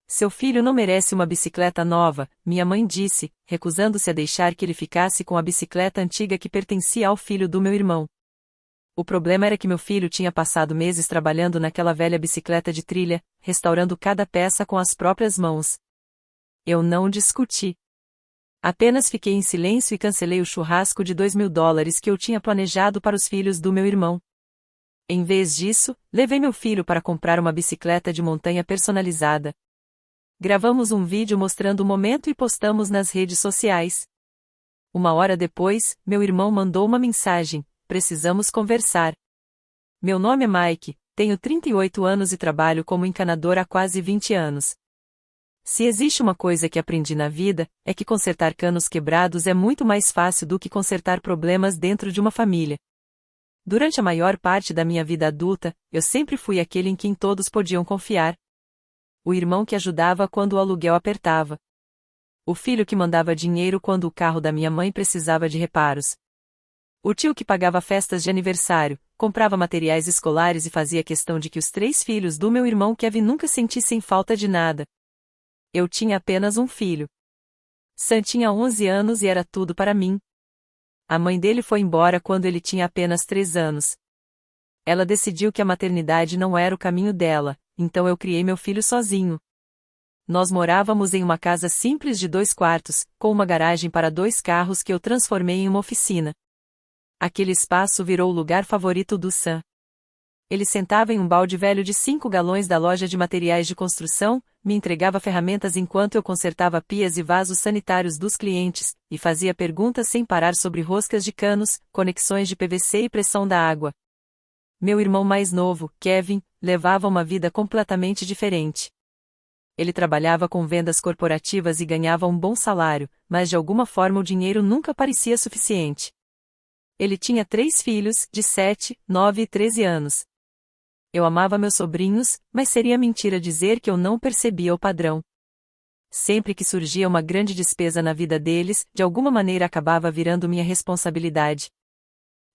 Seu filho não merece uma bicicleta nova, minha mãe disse, recusando-se a deixar que ele ficasse com a bicicleta antiga que pertencia ao filho do meu irmão. O problema era que meu filho tinha passado meses trabalhando naquela velha bicicleta de trilha, restaurando cada peça com as próprias mãos. Eu não discuti. Apenas fiquei em silêncio e cancelei o churrasco de $2.000 que eu tinha planejado para os filhos do meu irmão. Em vez disso, levei meu filho para comprar uma bicicleta de montanha personalizada. Gravamos um vídeo mostrando o momento e postamos nas redes sociais. Uma hora depois, meu irmão mandou uma mensagem: precisamos conversar. Meu nome é Mike, tenho 38 anos e trabalho como encanador há quase 20 anos. Se existe uma coisa que aprendi na vida, é que consertar canos quebrados é muito mais fácil do que consertar problemas dentro de uma família. Durante a maior parte da minha vida adulta, eu sempre fui aquele em quem todos podiam confiar. O irmão que ajudava quando o aluguel apertava. O filho que mandava dinheiro quando o carro da minha mãe precisava de reparos. O tio que pagava festas de aniversário, comprava materiais escolares e fazia questão de que os 3 filhos do meu irmão Kevin nunca sentissem falta de nada. Eu tinha apenas um filho. Sam tinha 11 anos e era tudo para mim. A mãe dele foi embora quando ele tinha apenas 3 anos. Ela decidiu que a maternidade não era o caminho dela, então eu criei meu filho sozinho. Nós morávamos em uma casa simples de 2 quartos, com uma garagem para 2 carros que eu transformei em uma oficina. Aquele espaço virou o lugar favorito do Sam. Ele sentava em um balde velho de 5 galões da loja de materiais de construção, me entregava ferramentas enquanto eu consertava pias e vasos sanitários dos clientes, e fazia perguntas sem parar sobre roscas de canos, conexões de PVC e pressão da água. Meu irmão mais novo, Kevin, levava uma vida completamente diferente. Ele trabalhava com vendas corporativas e ganhava um bom salário, mas de alguma forma o dinheiro nunca parecia suficiente. Ele tinha 3 filhos, de 7, 9 e 13 anos. Eu amava meus sobrinhos, mas seria mentira dizer que eu não percebia o padrão. Sempre que surgia uma grande despesa na vida deles, de alguma maneira acabava virando minha responsabilidade.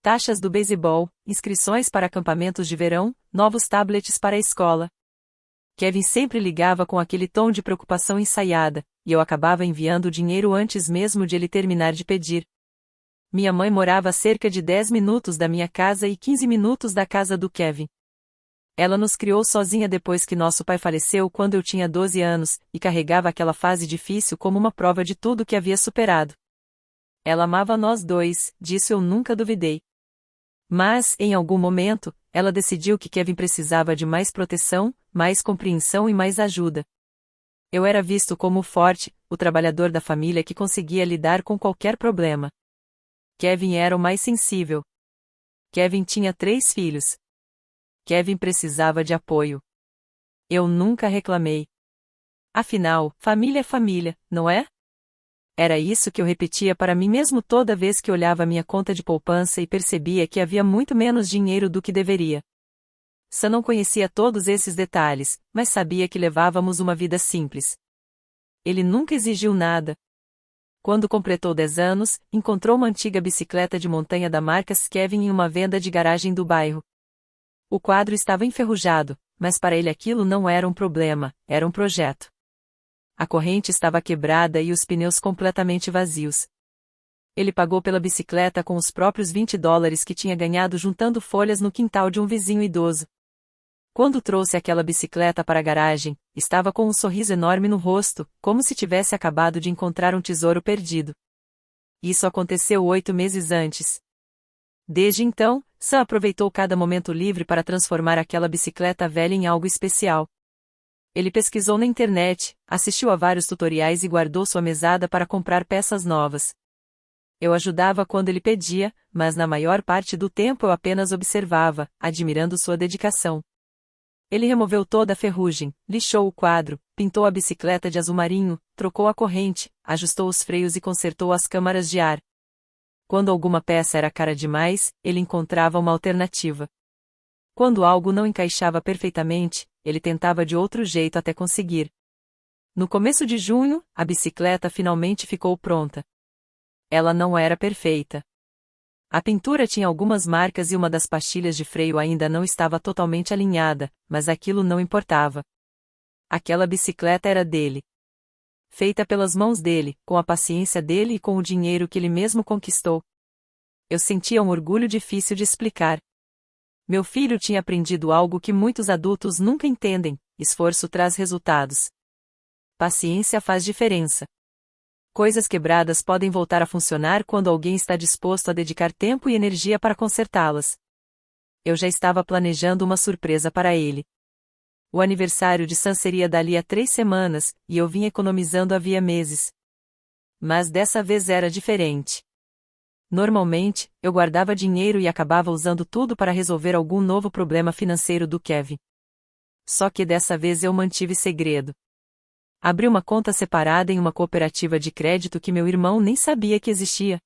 Taxas do beisebol, inscrições para acampamentos de verão, novos tablets para a escola. Kevin sempre ligava com aquele tom de preocupação ensaiada, e eu acabava enviando o dinheiro antes mesmo de ele terminar de pedir. Minha mãe morava a cerca de 10 minutos da minha casa e 15 minutos da casa do Kevin. Ela nos criou sozinha depois que nosso pai faleceu quando eu tinha 12 anos, e carregava aquela fase difícil como uma prova de tudo que havia superado. Ela amava nós dois, disso eu nunca duvidei. Mas, em algum momento, ela decidiu que Kevin precisava de mais proteção, mais compreensão e mais ajuda. Eu era visto como o forte, o trabalhador da família que conseguia lidar com qualquer problema. Kevin era o mais sensível. Kevin tinha 3 filhos. Kevin precisava de apoio. Eu nunca reclamei. Afinal, família é família, não é? Era isso que eu repetia para mim mesmo toda vez que olhava minha conta de poupança e percebia que havia muito menos dinheiro do que deveria. Sam não conhecia todos esses detalhes, mas sabia que levávamos uma vida simples. Ele nunca exigiu nada. Quando completou 10 anos, encontrou uma antiga bicicleta de montanha da marca Kevin em uma venda de garagem do bairro. O quadro estava enferrujado, mas para ele aquilo não era um problema, era um projeto. A corrente estava quebrada e os pneus completamente vazios. Ele pagou pela bicicleta com os próprios $20 que tinha ganhado juntando folhas no quintal de um vizinho idoso. Quando trouxe aquela bicicleta para a garagem, estava com um sorriso enorme no rosto, como se tivesse acabado de encontrar um tesouro perdido. Isso aconteceu 8 meses antes. Desde então, Sam aproveitou cada momento livre para transformar aquela bicicleta velha em algo especial. Ele pesquisou na internet, assistiu a vários tutoriais e guardou sua mesada para comprar peças novas. Eu ajudava quando ele pedia, mas na maior parte do tempo eu apenas observava, admirando sua dedicação. Ele removeu toda a ferrugem, lixou o quadro, pintou a bicicleta de azul marinho, trocou a corrente, ajustou os freios e consertou as câmaras de ar. Quando alguma peça era cara demais, ele encontrava uma alternativa. Quando algo não encaixava perfeitamente, ele tentava de outro jeito até conseguir. No começo de junho, a bicicleta finalmente ficou pronta. Ela não era perfeita. A pintura tinha algumas marcas e uma das pastilhas de freio ainda não estava totalmente alinhada, mas aquilo não importava. Aquela bicicleta era dele. Feita pelas mãos dele, com a paciência dele e com o dinheiro que ele mesmo conquistou. Eu sentia um orgulho difícil de explicar. Meu filho tinha aprendido algo que muitos adultos nunca entendem: esforço traz resultados. Paciência faz diferença. Coisas quebradas podem voltar a funcionar quando alguém está disposto a dedicar tempo e energia para consertá-las. Eu já estava planejando uma surpresa para ele. O aniversário de Sam seria dali a 3 semanas, e eu vinha economizando havia meses. Mas dessa vez era diferente. Normalmente, eu guardava dinheiro e acabava usando tudo para resolver algum novo problema financeiro do Kevin. Só que dessa vez eu mantive segredo. Abri uma conta separada em uma cooperativa de crédito que meu irmão nem sabia que existia.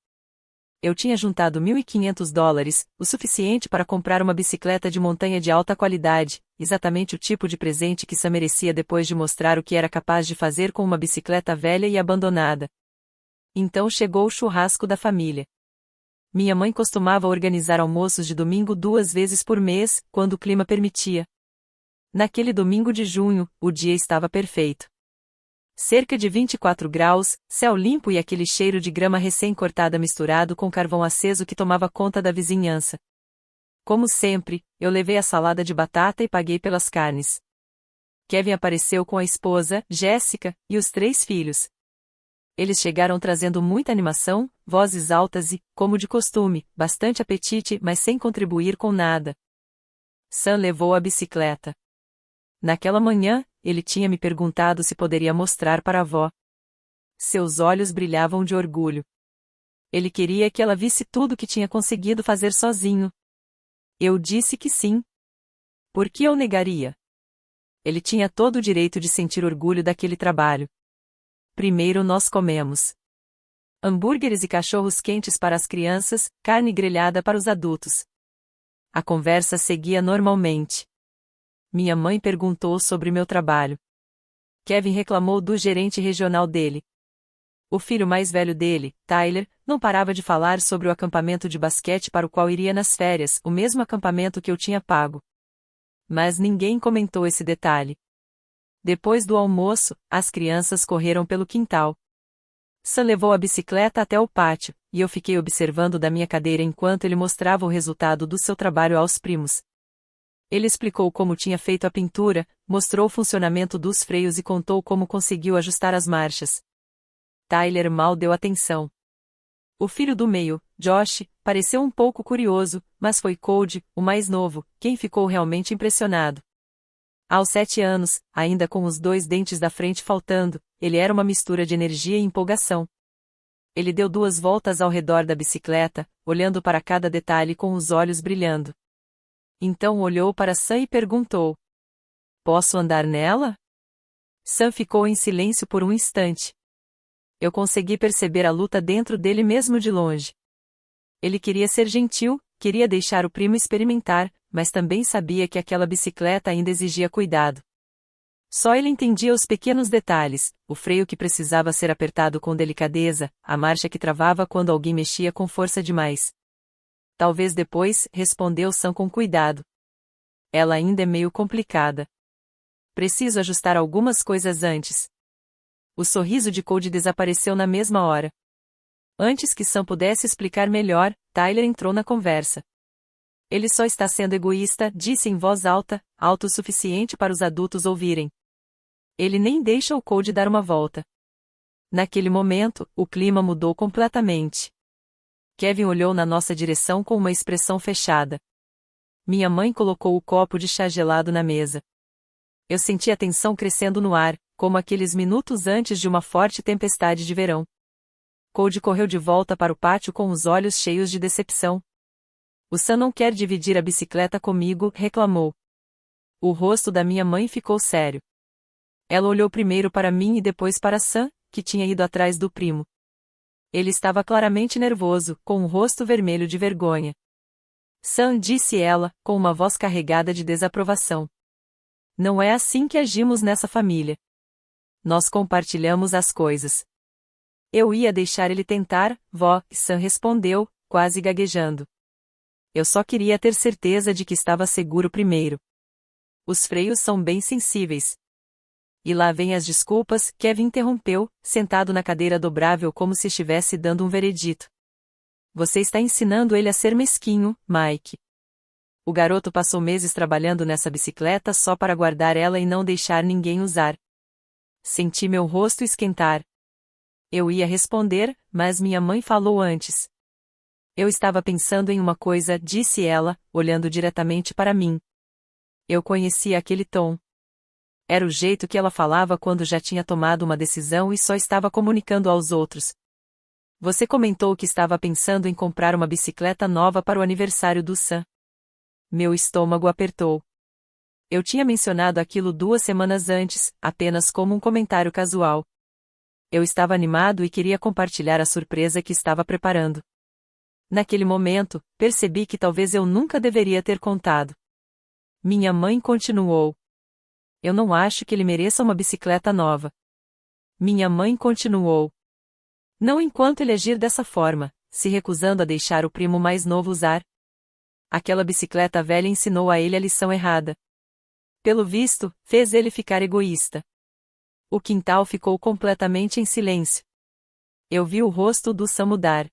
Eu tinha juntado $1.500, o suficiente para comprar uma bicicleta de montanha de alta qualidade, exatamente o tipo de presente que Sam merecia depois de mostrar o que era capaz de fazer com uma bicicleta velha e abandonada. Então chegou o churrasco da família. Minha mãe costumava organizar almoços de domingo 2 vezes por mês, quando o clima permitia. Naquele domingo de junho, o dia estava perfeito. Cerca de 24 graus, céu limpo e aquele cheiro de grama recém-cortada misturado com carvão aceso que tomava conta da vizinhança. Como sempre, eu levei a salada de batata e paguei pelas carnes. Kevin apareceu com a esposa, Jéssica, e os 3 filhos. Eles chegaram trazendo muita animação, vozes altas e, como de costume, bastante apetite, mas sem contribuir com nada. Sam levou a bicicleta. Naquela manhã, ele tinha me perguntado se poderia mostrar para a avó. Seus olhos brilhavam de orgulho. Ele queria que ela visse tudo que tinha conseguido fazer sozinho. Eu disse que sim. Por que eu negaria? Ele tinha todo o direito de sentir orgulho daquele trabalho. Primeiro nós comemos hambúrgueres e cachorros quentes para as crianças, carne grelhada para os adultos. A conversa seguia normalmente. Minha mãe perguntou sobre meu trabalho. Kevin reclamou do gerente regional dele. O filho mais velho dele, Tyler, não parava de falar sobre o acampamento de basquete para o qual iria nas férias, o mesmo acampamento que eu tinha pago. Mas ninguém comentou esse detalhe. Depois do almoço, as crianças correram pelo quintal. Sam levou a bicicleta até o pátio, e eu fiquei observando da minha cadeira enquanto ele mostrava o resultado do seu trabalho aos primos. Ele explicou como tinha feito a pintura, mostrou o funcionamento dos freios e contou como conseguiu ajustar as marchas. Tyler mal deu atenção. O filho do meio, Josh, pareceu um pouco curioso, mas foi Cody, o mais novo, quem ficou realmente impressionado. Aos 7 anos, ainda com os 2 dentes da frente faltando, ele era uma mistura de energia e empolgação. Ele deu 2 voltas ao redor da bicicleta, olhando para cada detalhe com os olhos brilhando. Então olhou para Sam e perguntou: "Posso andar nela?" Sam ficou em silêncio por um instante. Eu consegui perceber a luta dentro dele mesmo de longe. Ele queria ser gentil, queria deixar o primo experimentar, mas também sabia que aquela bicicleta ainda exigia cuidado. Só ele entendia os pequenos detalhes, o freio que precisava ser apertado com delicadeza, a marcha que travava quando alguém mexia com força demais. Talvez depois, respondeu Sam com cuidado. Ela ainda é meio complicada. Preciso ajustar algumas coisas antes. O sorriso de Cody desapareceu na mesma hora. Antes que Sam pudesse explicar melhor, Tyler entrou na conversa. Ele só está sendo egoísta, disse em voz alta, alto o suficiente para os adultos ouvirem. Ele nem deixa o Cody dar uma volta. Naquele momento, o clima mudou completamente. Kevin olhou na nossa direção com uma expressão fechada. Minha mãe colocou o copo de chá gelado na mesa. Eu senti a tensão crescendo no ar, como aqueles minutos antes de uma forte tempestade de verão. Cody correu de volta para o pátio com os olhos cheios de decepção. "O Sam não quer dividir a bicicleta comigo", reclamou. O rosto da minha mãe ficou sério. Ela olhou primeiro para mim e depois para Sam, que tinha ido atrás do primo. Ele estava claramente nervoso, com o rosto vermelho de vergonha. "Sam", disse ela, com uma voz carregada de desaprovação. "Não é assim que agimos nessa família. Nós compartilhamos as coisas." "Eu ia deixar ele tentar, vó", Sam respondeu, quase gaguejando. "Eu só queria ter certeza de que estava seguro primeiro. Os freios são bem sensíveis." E lá vem as desculpas, Kevin interrompeu, sentado na cadeira dobrável como se estivesse dando um veredito. Você está ensinando ele a ser mesquinho, Mike. O garoto passou meses trabalhando nessa bicicleta só para guardar ela e não deixar ninguém usar. Senti meu rosto esquentar. Eu ia responder, mas minha mãe falou antes. Eu estava pensando em uma coisa, disse ela, olhando diretamente para mim. Eu conhecia aquele tom. Era o jeito que ela falava quando já tinha tomado uma decisão e só estava comunicando aos outros. Você comentou que estava pensando em comprar uma bicicleta nova para o aniversário do Sam. Meu estômago apertou. Eu tinha mencionado aquilo 2 semanas antes, apenas como um comentário casual. Eu estava animado e queria compartilhar a surpresa que estava preparando. Naquele momento, percebi que talvez eu nunca deveria ter contado. Minha mãe continuou. Eu não acho que ele mereça uma bicicleta nova. Minha mãe continuou. Não enquanto ele agir dessa forma, se recusando a deixar o primo mais novo usar. Aquela bicicleta velha ensinou a ele a lição errada. Pelo visto, fez ele ficar egoísta. O quintal ficou completamente em silêncio. Eu vi o rosto do Sam mudar.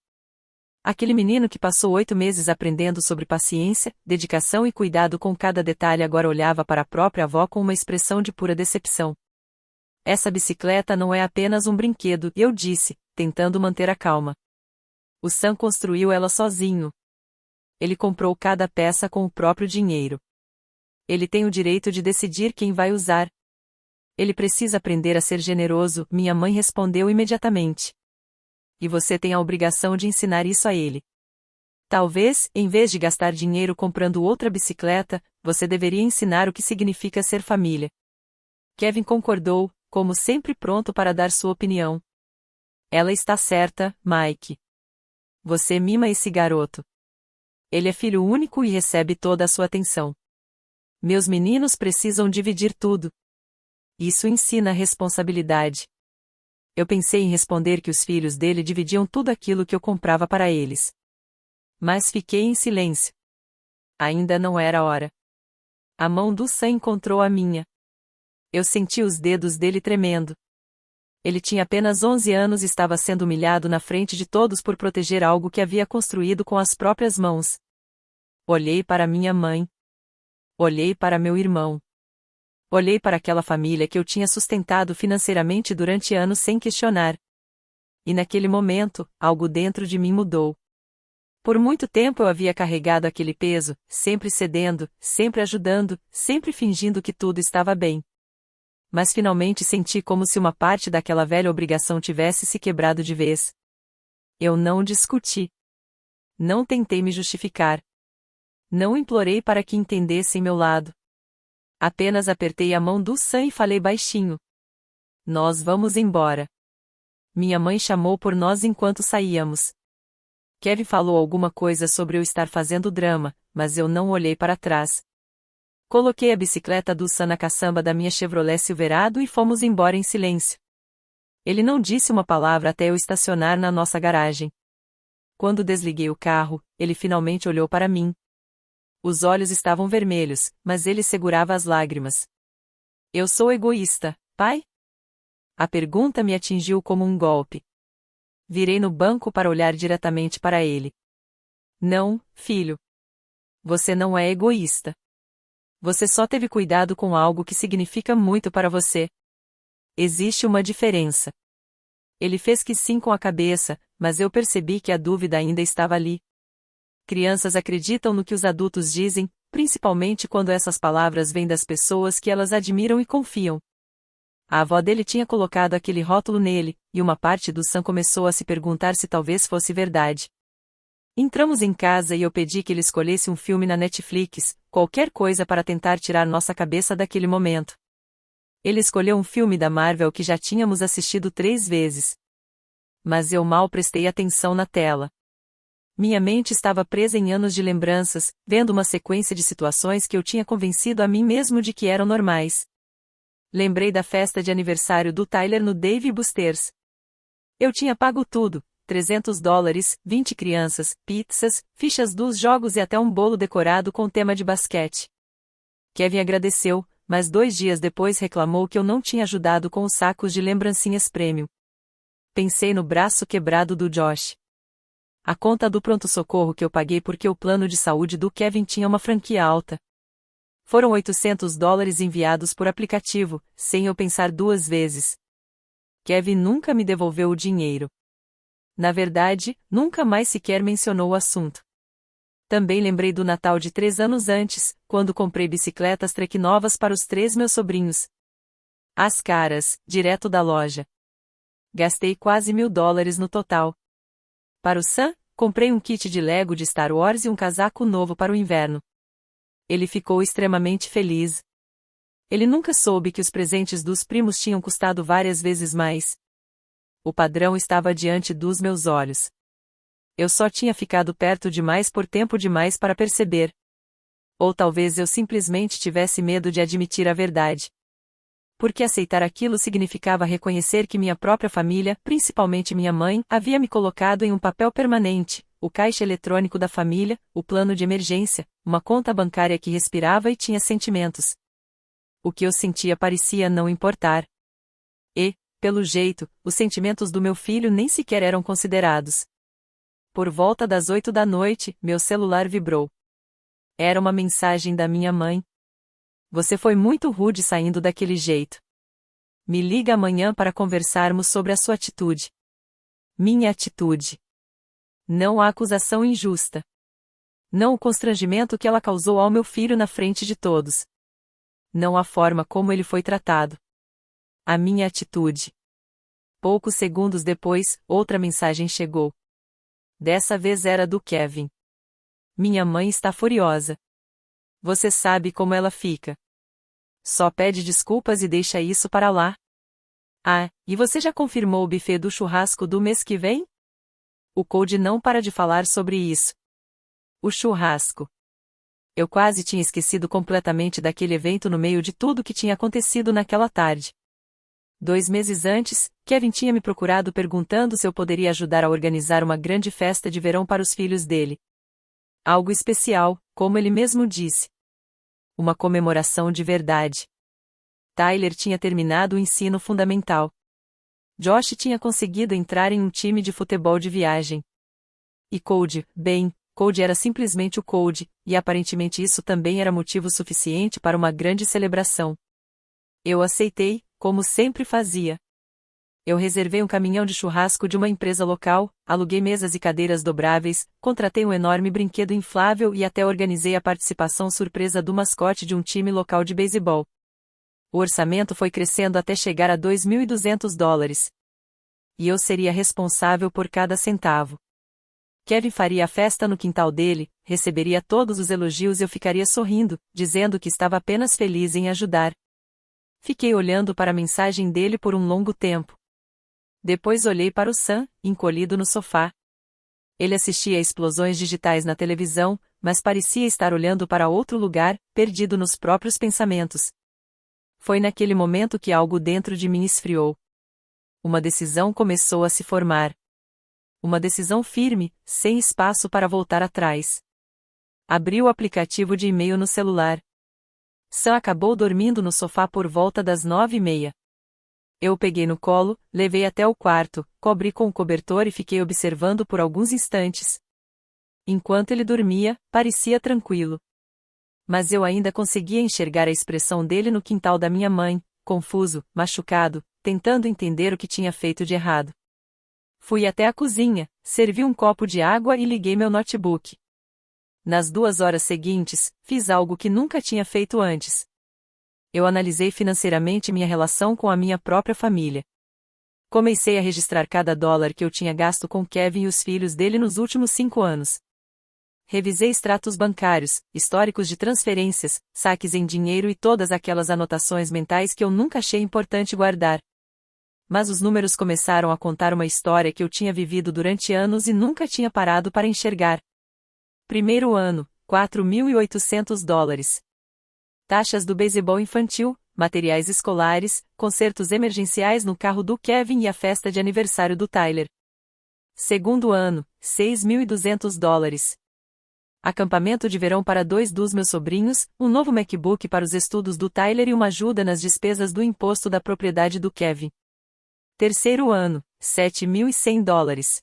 Aquele menino que passou 8 meses aprendendo sobre paciência, dedicação e cuidado com cada detalhe agora olhava para a própria avó com uma expressão de pura decepção. Essa bicicleta não é apenas um brinquedo, eu disse, tentando manter a calma. O Sam construiu ela sozinho. Ele comprou cada peça com o próprio dinheiro. Ele tem o direito de decidir quem vai usar. Ele precisa aprender a ser generoso, minha mãe respondeu imediatamente. E você tem a obrigação de ensinar isso a ele. Talvez, em vez de gastar dinheiro comprando outra bicicleta, você deveria ensinar o que significa ser família. Kevin concordou, como sempre pronto para dar sua opinião. Ela está certa, Mike. Você mima esse garoto. Ele é filho único e recebe toda a sua atenção. Meus meninos precisam dividir tudo. Isso ensina responsabilidade. Eu pensei em responder que os filhos dele dividiam tudo aquilo que eu comprava para eles. Mas fiquei em silêncio. Ainda não era a hora. A mão do Sam encontrou a minha. Eu senti os dedos dele tremendo. Ele tinha apenas 11 anos e estava sendo humilhado na frente de todos por proteger algo que havia construído com as próprias mãos. Olhei para minha mãe. Olhei para meu irmão. Olhei para aquela família que eu tinha sustentado financeiramente durante anos sem questionar. E naquele momento, algo dentro de mim mudou. Por muito tempo eu havia carregado aquele peso, sempre cedendo, sempre ajudando, sempre fingindo que tudo estava bem. Mas finalmente senti como se uma parte daquela velha obrigação tivesse se quebrado de vez. Eu não discuti. Não tentei me justificar. Não implorei para que entendessem meu lado. Apenas apertei a mão do Sam e falei baixinho. Nós vamos embora. Minha mãe chamou por nós enquanto saíamos. Kevin falou alguma coisa sobre eu estar fazendo drama, mas eu não olhei para trás. Coloquei a bicicleta do Sam na caçamba da minha Chevrolet Silverado e fomos embora em silêncio. Ele não disse uma palavra até eu estacionar na nossa garagem. Quando desliguei o carro, ele finalmente olhou para mim. Os olhos estavam vermelhos, mas ele segurava as lágrimas. Eu sou egoísta, pai? A pergunta me atingiu como um golpe. Virei no banco para olhar diretamente para ele. Não, filho. Você não é egoísta. Você só teve cuidado com algo que significa muito para você. Existe uma diferença. Ele fez que sim com a cabeça, mas eu percebi que a dúvida ainda estava ali. Crianças acreditam no que os adultos dizem, principalmente quando essas palavras vêm das pessoas que elas admiram e confiam. A avó dele tinha colocado aquele rótulo nele, e uma parte do Sam começou a se perguntar se talvez fosse verdade. Entramos em casa e eu pedi que ele escolhesse um filme na Netflix, qualquer coisa para tentar tirar nossa cabeça daquele momento. Ele escolheu um filme da Marvel que já tínhamos assistido 3 vezes. Mas eu mal prestei atenção na tela. Minha mente estava presa em anos de lembranças, vendo uma sequência de situações que eu tinha convencido a mim mesmo de que eram normais. Lembrei da festa de aniversário do Tyler no Dave Buster's. Eu tinha pago tudo, $300, 20 crianças, pizzas, fichas dos jogos e até um bolo decorado com tema de basquete. Kevin agradeceu, mas 2 dias depois reclamou que eu não tinha ajudado com os sacos de lembrancinhas premium. Pensei no braço quebrado do Josh. A conta do pronto-socorro que eu paguei porque o plano de saúde do Kevin tinha uma franquia alta. Foram $800 enviados por aplicativo, sem eu pensar 2 vezes. Kevin nunca me devolveu o dinheiro. Na verdade, nunca mais sequer mencionou o assunto. Também lembrei do Natal de 3 anos antes, quando comprei bicicletas Trek novas para os 3 meus sobrinhos. As caras, direto da loja. Gastei quase $1.000 no total. Para o Sam, comprei um kit de Lego de Star Wars e um casaco novo para o inverno. Ele ficou extremamente feliz. Ele nunca soube que os presentes dos primos tinham custado várias vezes mais. O padrão estava diante dos meus olhos. Eu só tinha ficado perto demais por tempo demais para perceber. Ou talvez eu simplesmente tivesse medo de admitir a verdade. Porque aceitar aquilo significava reconhecer que minha própria família, principalmente minha mãe, havia me colocado em um papel permanente, o caixa eletrônico da família, o plano de emergência, uma conta bancária que respirava e tinha sentimentos. O que eu sentia parecia não importar. E, pelo jeito, os sentimentos do meu filho nem sequer eram considerados. Por volta das 8 da noite, meu celular vibrou. Era uma mensagem da minha mãe. Você foi muito rude saindo daquele jeito. Me liga amanhã para conversarmos sobre a sua atitude. Minha atitude. Não a acusação injusta. Não o constrangimento que ela causou ao meu filho na frente de todos. Não a forma como ele foi tratado. A minha atitude. Poucos segundos depois, outra mensagem chegou. Dessa vez era do Kevin. Minha mãe está furiosa. Você sabe como ela fica. Só pede desculpas e deixa isso para lá. Ah, e você já confirmou o buffet do churrasco do mês que vem? O Cody não para de falar sobre isso. O churrasco. Eu quase tinha esquecido completamente daquele evento no meio de tudo que tinha acontecido naquela tarde. 2 meses antes, Kevin tinha me procurado perguntando se eu poderia ajudar a organizar uma grande festa de verão para os filhos dele. Algo especial, como ele mesmo disse. Uma comemoração de verdade. Tyler tinha terminado o ensino fundamental. Josh tinha conseguido entrar em um time de futebol de viagem. E Cody, bem, Cody era simplesmente o Cody, e aparentemente isso também era motivo suficiente para uma grande celebração. Eu aceitei, como sempre fazia. Eu reservei um caminhão de churrasco de uma empresa local, aluguei mesas e cadeiras dobráveis, contratei um enorme brinquedo inflável e até organizei a participação surpresa do mascote de um time local de beisebol. O orçamento foi crescendo até chegar a $2.200. E eu seria responsável por cada centavo. Kevin faria a festa no quintal dele, receberia todos os elogios e eu ficaria sorrindo, dizendo que estava apenas feliz em ajudar. Fiquei olhando para a mensagem dele por um longo tempo. Depois olhei para o Sam, encolhido no sofá. Ele assistia a explosões digitais na televisão, mas parecia estar olhando para outro lugar, perdido nos próprios pensamentos. Foi naquele momento que algo dentro de mim esfriou. Uma decisão começou a se formar. Uma decisão firme, sem espaço para voltar atrás. Abri o aplicativo de e-mail no celular. Sam acabou dormindo no sofá por volta das 9h30. Eu o peguei no colo, levei até o quarto, cobri com o cobertor e fiquei observando por alguns instantes. Enquanto ele dormia, parecia tranquilo. Mas eu ainda conseguia enxergar a expressão dele no quintal da minha mãe, confuso, machucado, tentando entender o que tinha feito de errado. Fui até a cozinha, servi um copo de água e liguei meu notebook. Nas 2 horas seguintes, fiz algo que nunca tinha feito antes. Eu analisei financeiramente minha relação com a minha própria família. Comecei a registrar cada dólar que eu tinha gasto com Kevin e os filhos dele nos últimos 5 anos. Revisei extratos bancários, históricos de transferências, saques em dinheiro e todas aquelas anotações mentais que eu nunca achei importante guardar. Mas os números começaram a contar uma história que eu tinha vivido durante anos e nunca tinha parado para enxergar. Primeiro ano, $4.800. Taxas do beisebol infantil, materiais escolares, consertos emergenciais no carro do Kevin e a festa de aniversário do Tyler. Segundo ano, $6.200. Acampamento de verão para 2 dos meus sobrinhos, um novo MacBook para os estudos do Tyler e uma ajuda nas despesas do imposto da propriedade do Kevin. Terceiro ano, $7.100.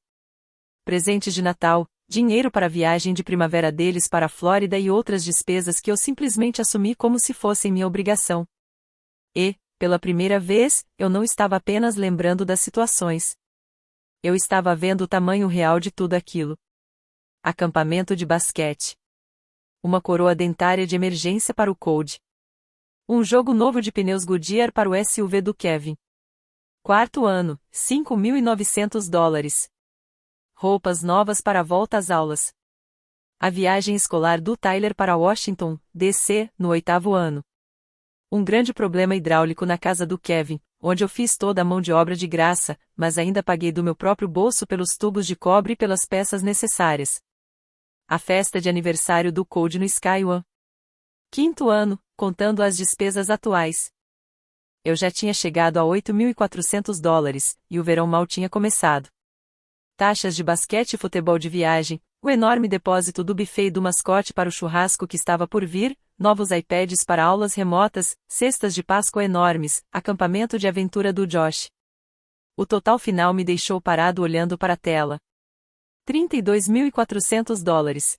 Presentes de Natal, dinheiro para a viagem de primavera deles para a Flórida e outras despesas que eu simplesmente assumi como se fossem minha obrigação. E, pela primeira vez, eu não estava apenas lembrando das situações. Eu estava vendo o tamanho real de tudo aquilo. Acampamento de basquete. Uma coroa dentária de emergência para o Code. Um jogo novo de pneus Goodyear para o SUV do Kevin. Quarto ano, $5.900. Roupas novas para a volta às aulas. A viagem escolar do Tyler para Washington, D.C., no oitavo ano. Um grande problema hidráulico na casa do Kevin, onde eu fiz toda a mão de obra de graça, mas ainda paguei do meu próprio bolso pelos tubos de cobre e pelas peças necessárias. A festa de aniversário do Code no Sky One. Quinto ano, contando as despesas atuais. Eu já tinha chegado a $8.400, e o verão mal tinha começado. Taxas de basquete e futebol de viagem, o enorme depósito do buffet do mascote para o churrasco que estava por vir, novos iPads para aulas remotas, cestas de Páscoa enormes, acampamento de aventura do Josh. O total final me deixou parado olhando para a tela. $32.400.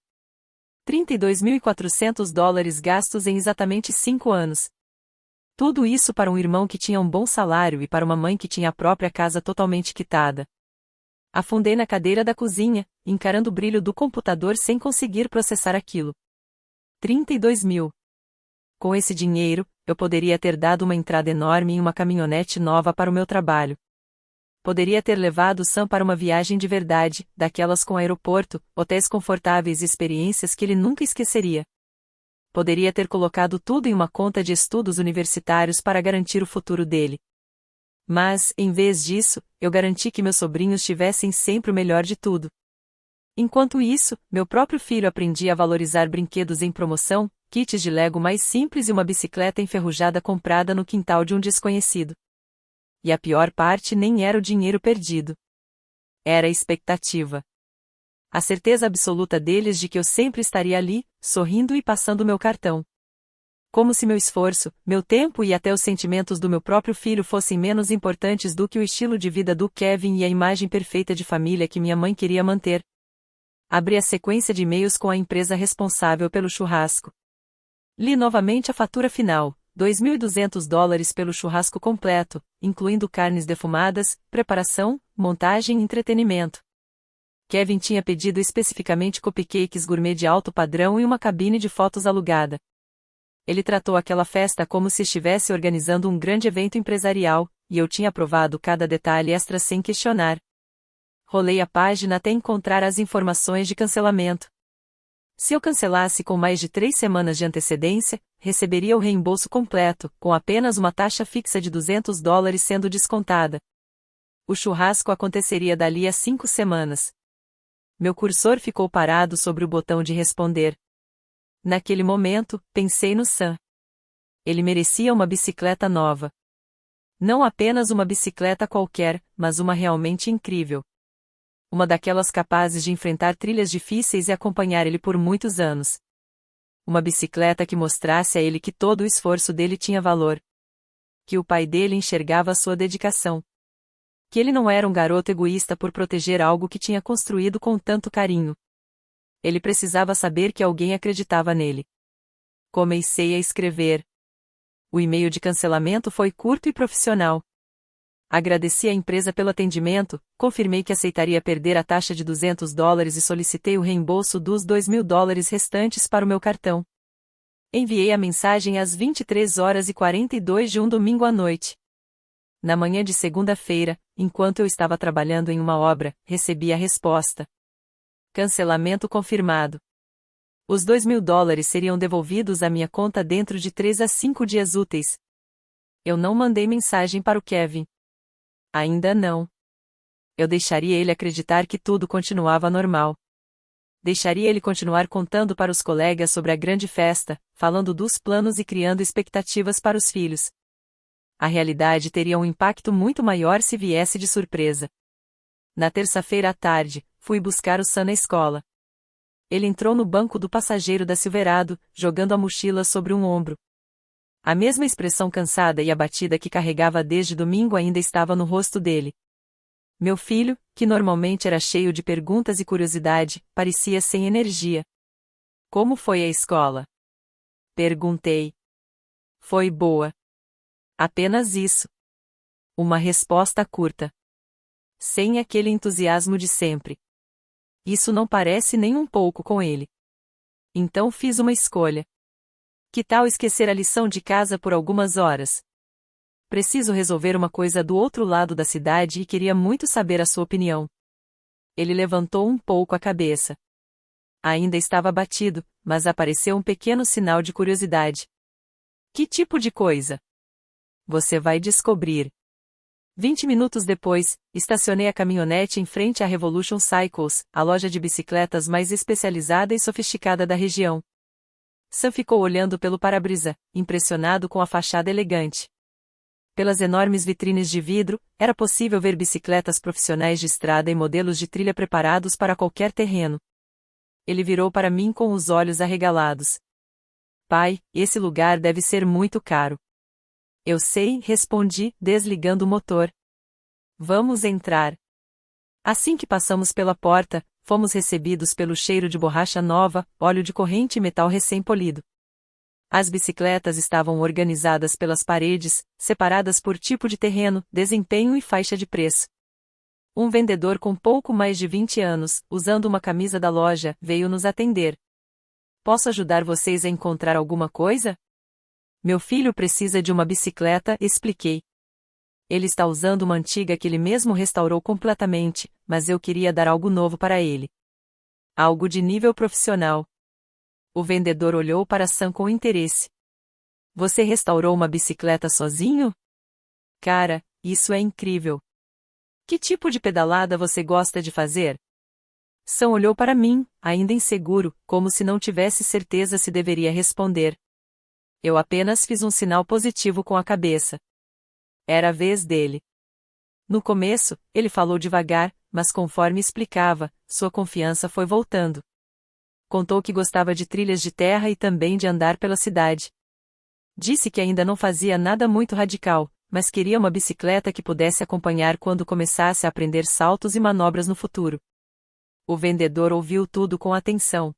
$32.400 gastos em exatamente 5 anos. Tudo isso para um irmão que tinha um bom salário e para uma mãe que tinha a própria casa totalmente quitada. Afundei na cadeira da cozinha, encarando o brilho do computador sem conseguir processar aquilo. 32 mil. Com esse dinheiro, eu poderia ter dado uma entrada enorme em uma caminhonete nova para o meu trabalho. Poderia ter levado Sam para uma viagem de verdade, daquelas com aeroporto, hotéis confortáveis e experiências que ele nunca esqueceria. Poderia ter colocado tudo em uma conta de estudos universitários para garantir o futuro dele. Mas, em vez disso, eu garanti que meus sobrinhos tivessem sempre o melhor de tudo. Enquanto isso, meu próprio filho aprendia a valorizar brinquedos em promoção, kits de Lego mais simples e uma bicicleta enferrujada comprada no quintal de um desconhecido. E a pior parte nem era o dinheiro perdido. Era a expectativa. A certeza absoluta deles de que eu sempre estaria ali, sorrindo e passando meu cartão. Como se meu esforço, meu tempo e até os sentimentos do meu próprio filho fossem menos importantes do que o estilo de vida do Kevin e a imagem perfeita de família que minha mãe queria manter. Abri a sequência de e-mails com a empresa responsável pelo churrasco. Li novamente a fatura final. $2.200 pelo churrasco completo, incluindo carnes defumadas, preparação, montagem e entretenimento. Kevin tinha pedido especificamente cupcakes gourmet de alto padrão e uma cabine de fotos alugada. Ele tratou aquela festa como se estivesse organizando um grande evento empresarial, e eu tinha aprovado cada detalhe extra sem questionar. Rolei a página até encontrar as informações de cancelamento. Se eu cancelasse com mais de 3 semanas de antecedência, receberia o reembolso completo, com apenas uma taxa fixa de $200 sendo descontada. O churrasco aconteceria dali a 5 semanas. Meu cursor ficou parado sobre o botão de responder. Naquele momento, pensei no Sam. Ele merecia uma bicicleta nova. Não apenas uma bicicleta qualquer, mas uma realmente incrível. Uma daquelas capazes de enfrentar trilhas difíceis e acompanhar ele por muitos anos. Uma bicicleta que mostrasse a ele que todo o esforço dele tinha valor. Que o pai dele enxergava a sua dedicação. Que ele não era um garoto egoísta por proteger algo que tinha construído com tanto carinho. Ele precisava saber que alguém acreditava nele. Comecei a escrever. O e-mail de cancelamento foi curto e profissional. Agradeci à empresa pelo atendimento, confirmei que aceitaria perder a taxa de $200 e solicitei o reembolso dos $2.000 restantes para o meu cartão. Enviei a mensagem às 23h42 de um domingo à noite. Na manhã de segunda-feira, enquanto eu estava trabalhando em uma obra, recebi a resposta. Cancelamento confirmado. Os $2.000 seriam devolvidos à minha conta dentro de 3 a 5 dias úteis. Eu não mandei mensagem para o Kevin. Ainda não. Eu deixaria ele acreditar que tudo continuava normal. Deixaria ele continuar contando para os colegas sobre a grande festa, falando dos planos e criando expectativas para os filhos. A realidade teria um impacto muito maior se viesse de surpresa. Na terça-feira à tarde, fui buscar o Sam na escola. Ele entrou no banco do passageiro da Silverado, jogando a mochila sobre um ombro. A mesma expressão cansada e abatida que carregava desde domingo ainda estava no rosto dele. Meu filho, que normalmente era cheio de perguntas e curiosidade, parecia sem energia. Como foi a escola? Perguntei. Foi boa. Apenas isso. Uma resposta curta. Sem aquele entusiasmo de sempre. Isso não parece nem um pouco com ele. Então fiz uma escolha. Que tal esquecer a lição de casa por algumas horas? Preciso resolver uma coisa do outro lado da cidade e queria muito saber a sua opinião. Ele levantou um pouco a cabeça. Ainda estava abatido, mas apareceu um pequeno sinal de curiosidade. Que tipo de coisa? Você vai descobrir. 20 minutos depois, estacionei a caminhonete em frente à Revolution Cycles, a loja de bicicletas mais especializada e sofisticada da região. Sam ficou olhando pelo para-brisa, impressionado com a fachada elegante. Pelas enormes vitrines de vidro, era possível ver bicicletas profissionais de estrada e modelos de trilha preparados para qualquer terreno. Ele virou para mim com os olhos arregalados. Pai, esse lugar deve ser muito caro. Eu sei, respondi, desligando o motor. Vamos entrar. Assim que passamos pela porta, fomos recebidos pelo cheiro de borracha nova, óleo de corrente e metal recém-polido. As bicicletas estavam organizadas pelas paredes, separadas por tipo de terreno, desempenho e faixa de preço. Um vendedor com pouco mais de 20 anos, usando uma camisa da loja, veio nos atender. Posso ajudar vocês a encontrar alguma coisa? Meu filho precisa de uma bicicleta, expliquei. Ele está usando uma antiga que ele mesmo restaurou completamente, mas eu queria dar algo novo para ele. Algo de nível profissional. O vendedor olhou para Sam com interesse. Você restaurou uma bicicleta sozinho? Cara, isso é incrível. Que tipo de pedalada você gosta de fazer? Sam olhou para mim, ainda inseguro, como se não tivesse certeza se deveria responder. Eu apenas fiz um sinal positivo com a cabeça. Era a vez dele. No começo, ele falou devagar, mas conforme explicava, sua confiança foi voltando. Contou que gostava de trilhas de terra e também de andar pela cidade. Disse que ainda não fazia nada muito radical, mas queria uma bicicleta que pudesse acompanhar quando começasse a aprender saltos e manobras no futuro. O vendedor ouviu tudo com atenção.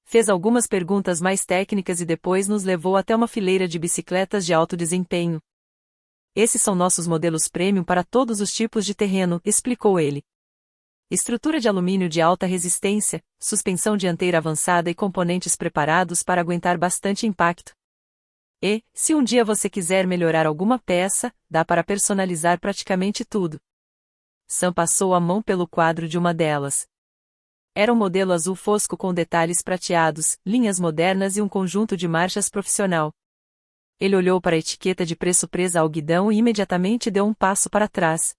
Fez algumas perguntas mais técnicas e depois nos levou até uma fileira de bicicletas de alto desempenho. Esses são nossos modelos premium para todos os tipos de terreno, explicou ele. Estrutura de alumínio de alta resistência, suspensão dianteira avançada e componentes preparados para aguentar bastante impacto. E, se um dia você quiser melhorar alguma peça, dá para personalizar praticamente tudo. Sam passou a mão pelo quadro de uma delas. Era um modelo azul fosco com detalhes prateados, linhas modernas e um conjunto de marchas profissional. Ele olhou para a etiqueta de preço presa ao guidão e imediatamente deu um passo para trás.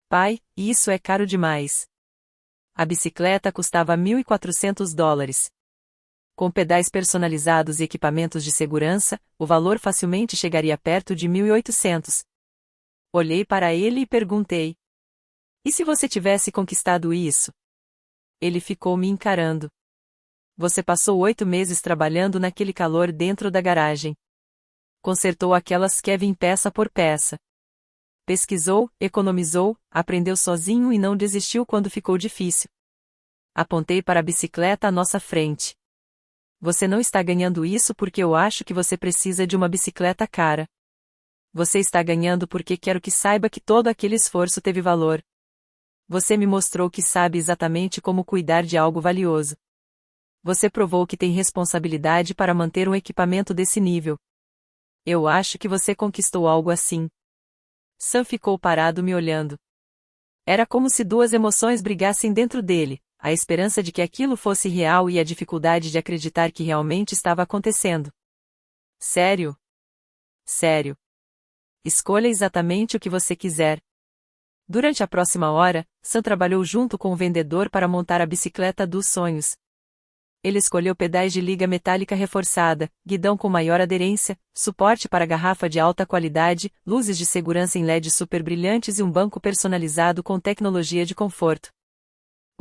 Pai, isso é caro demais. A bicicleta custava $1.400. Com pedais personalizados e equipamentos de segurança, o valor facilmente chegaria perto de 1.800. Olhei para ele e perguntei. E se você tivesse conquistado isso? Ele ficou me encarando. Você passou 8 meses trabalhando naquele calor dentro da garagem. Consertou aquelas Kevin peça por peça. Pesquisou, economizou, aprendeu sozinho e não desistiu quando ficou difícil. Apontei para a bicicleta à nossa frente. Você não está ganhando isso porque eu acho que você precisa de uma bicicleta cara. Você está ganhando porque quero que saiba que todo aquele esforço teve valor. Você me mostrou que sabe exatamente como cuidar de algo valioso. Você provou que tem responsabilidade para manter um equipamento desse nível. Eu acho que você conquistou algo assim. Sam ficou parado me olhando. Era como se duas emoções brigassem dentro dele, a esperança de que aquilo fosse real e a dificuldade de acreditar que realmente estava acontecendo. Sério? Sério. Escolha exatamente o que você quiser. Durante a próxima hora, Sam trabalhou junto com o vendedor para montar a bicicleta dos sonhos. Ele escolheu pedais de liga metálica reforçada, guidão com maior aderência, suporte para garrafa de alta qualidade, luzes de segurança em LED super brilhantes e um banco personalizado com tecnologia de conforto.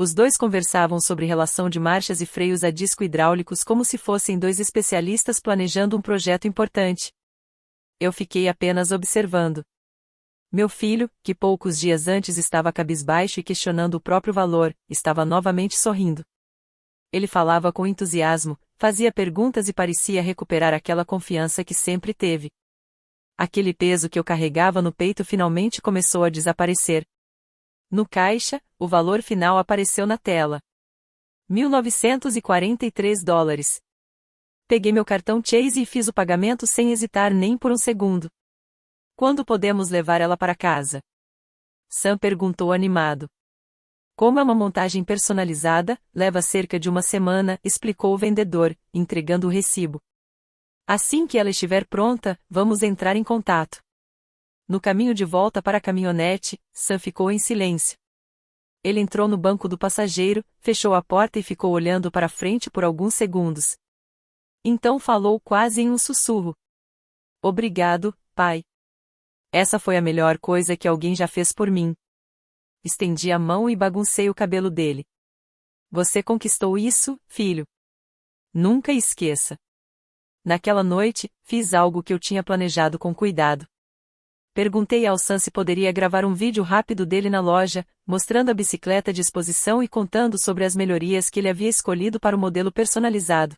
Os dois conversavam sobre relação de marchas e freios a disco hidráulicos como se fossem dois especialistas planejando um projeto importante. Eu fiquei apenas observando. Meu filho, que poucos dias antes estava cabisbaixo e questionando o próprio valor, estava novamente sorrindo. Ele falava com entusiasmo, fazia perguntas e parecia recuperar aquela confiança que sempre teve. Aquele peso que eu carregava no peito finalmente começou a desaparecer. No caixa, o valor final apareceu na tela. $1.943. Peguei meu cartão Chase e fiz o pagamento sem hesitar nem por um segundo. Quando podemos levar ela para casa? Sam perguntou animado. Como é uma montagem personalizada, leva cerca de uma semana, explicou o vendedor, entregando o recibo. Assim que ela estiver pronta, vamos entrar em contato. No caminho de volta para a caminhonete, Sam ficou em silêncio. Ele entrou no banco do passageiro, fechou a porta e ficou olhando para frente por alguns segundos. Então falou quase em um sussurro. Obrigado, pai. Essa foi a melhor coisa que alguém já fez por mim. Estendi a mão e baguncei o cabelo dele. Você conquistou isso, filho. Nunca esqueça. Naquela noite, fiz algo que eu tinha planejado com cuidado. Perguntei ao Sam se poderia gravar um vídeo rápido dele na loja, mostrando a bicicleta de exposição e contando sobre as melhorias que ele havia escolhido para o modelo personalizado.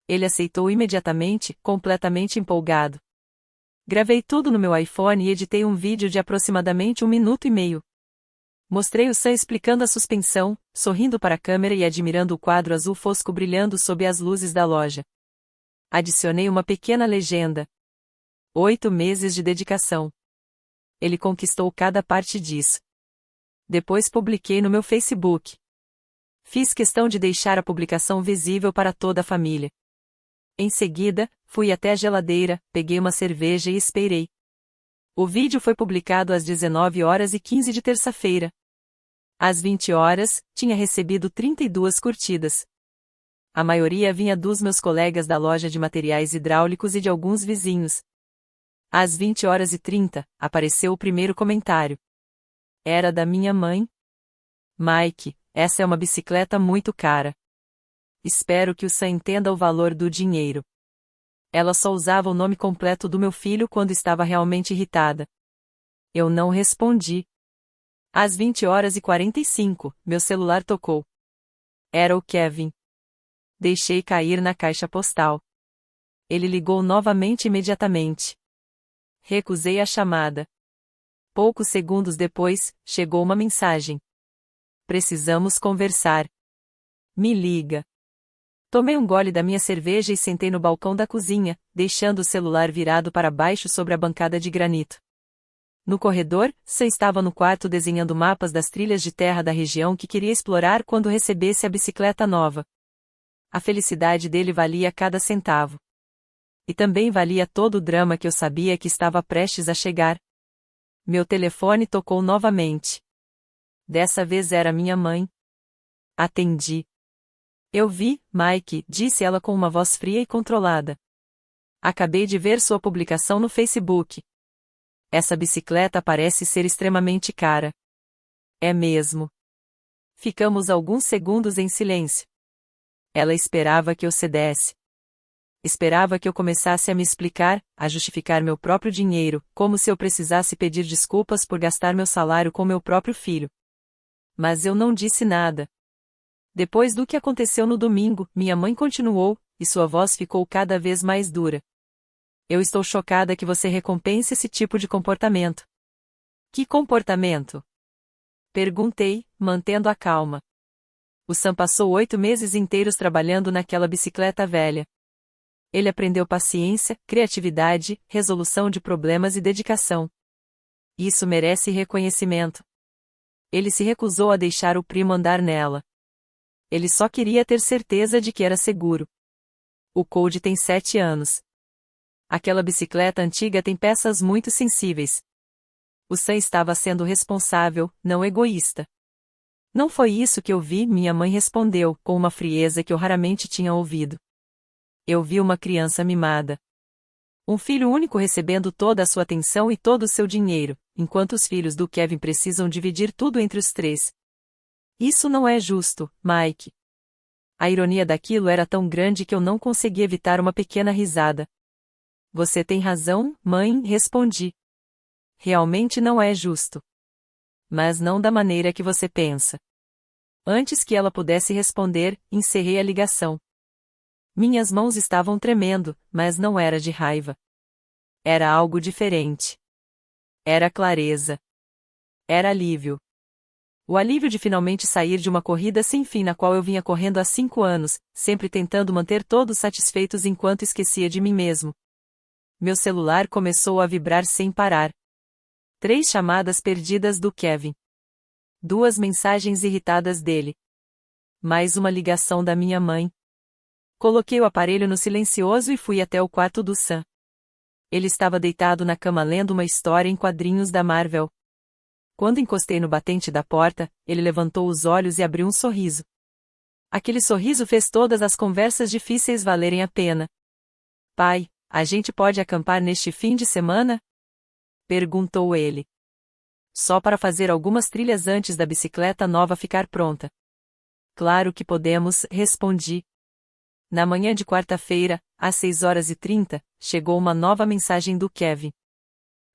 Ele aceitou imediatamente, completamente empolgado. Gravei tudo no meu iPhone e editei um vídeo de aproximadamente 1 minuto e meio. Mostrei o Sam explicando a suspensão, sorrindo para a câmera e admirando o quadro azul fosco brilhando sob as luzes da loja. Adicionei uma pequena legenda. 8 meses de dedicação. Ele conquistou cada parte disso. Depois publiquei no meu Facebook. Fiz questão de deixar a publicação visível para toda a família. Em seguida, fui até a geladeira, peguei uma cerveja e esperei. O vídeo foi publicado às 19h15 de terça-feira. Às 20h, tinha recebido 32 curtidas. A maioria vinha dos meus colegas da loja de materiais hidráulicos e de alguns vizinhos. Às 20h30, apareceu o primeiro comentário. Era da minha mãe? Mike, essa é uma bicicleta muito cara. Espero que o Sam entenda o valor do dinheiro. Ela só usava o nome completo do meu filho quando estava realmente irritada. Eu não respondi. Às 20h45, meu celular tocou. Era o Kevin. Deixei cair na caixa postal. Ele ligou novamente imediatamente. Recusei a chamada. Poucos segundos depois, chegou uma mensagem. Precisamos conversar. Me liga. Tomei um gole da minha cerveja e sentei no balcão da cozinha, deixando o celular virado para baixo sobre a bancada de granito. No corredor, Sam estava no quarto desenhando mapas das trilhas de terra da região que queria explorar quando recebesse a bicicleta nova. A felicidade dele valia cada centavo. E também valia todo o drama que eu sabia que estava prestes a chegar. Meu telefone tocou novamente. Dessa vez era minha mãe. Atendi. Eu vi, Mike, disse ela com uma voz fria e controlada. Acabei de ver sua publicação no Facebook. Essa bicicleta parece ser extremamente cara. É mesmo. Ficamos alguns segundos em silêncio. Ela esperava que eu cedesse. Esperava que eu começasse a me explicar, a justificar meu próprio dinheiro, como se eu precisasse pedir desculpas por gastar meu salário com meu próprio filho. Mas eu não disse nada. Depois do que aconteceu no domingo, minha mãe continuou, e sua voz ficou cada vez mais dura. Eu estou chocada que você recompense esse tipo de comportamento. Que comportamento? Perguntei, mantendo a calma. O Sam passou 8 meses inteiros trabalhando naquela bicicleta velha. Ele aprendeu paciência, criatividade, resolução de problemas e dedicação. Isso merece reconhecimento. Ele se recusou a deixar o primo andar nela. Ele só queria ter certeza de que era seguro. O Cody tem 7 anos. Aquela bicicleta antiga tem peças muito sensíveis. O Sam estava sendo responsável, não egoísta. Não foi isso que eu vi, minha mãe respondeu, com uma frieza que eu raramente tinha ouvido. Eu vi uma criança mimada. Um filho único recebendo toda a sua atenção e todo o seu dinheiro, enquanto os filhos do Kevin precisam dividir tudo entre os 3. Isso não é justo, Mike. A ironia daquilo era tão grande que eu não consegui evitar uma pequena risada. Você tem razão, mãe, respondi. Realmente não é justo. Mas não da maneira que você pensa. Antes que ela pudesse responder, encerrei a ligação. Minhas mãos estavam tremendo, mas não era de raiva. Era algo diferente. Era clareza. Era alívio. O alívio de finalmente sair de uma corrida sem fim na qual eu vinha correndo há 5 anos, sempre tentando manter todos satisfeitos enquanto esquecia de mim mesmo. Meu celular começou a vibrar sem parar. 3 chamadas perdidas do Kevin. 2 mensagens irritadas dele. Mais uma ligação da minha mãe. Coloquei o aparelho no silencioso e fui até o quarto do Sam. Ele estava deitado na cama lendo uma história em quadrinhos da Marvel. Quando encostei no batente da porta, ele levantou os olhos e abriu um sorriso. Aquele sorriso fez todas as conversas difíceis valerem a pena. Pai, a gente pode acampar neste fim de semana? Perguntou ele. Só para fazer algumas trilhas antes da bicicleta nova ficar pronta. Claro que podemos, respondi. Na manhã de quarta-feira, às 6h30, chegou uma nova mensagem do Kevin.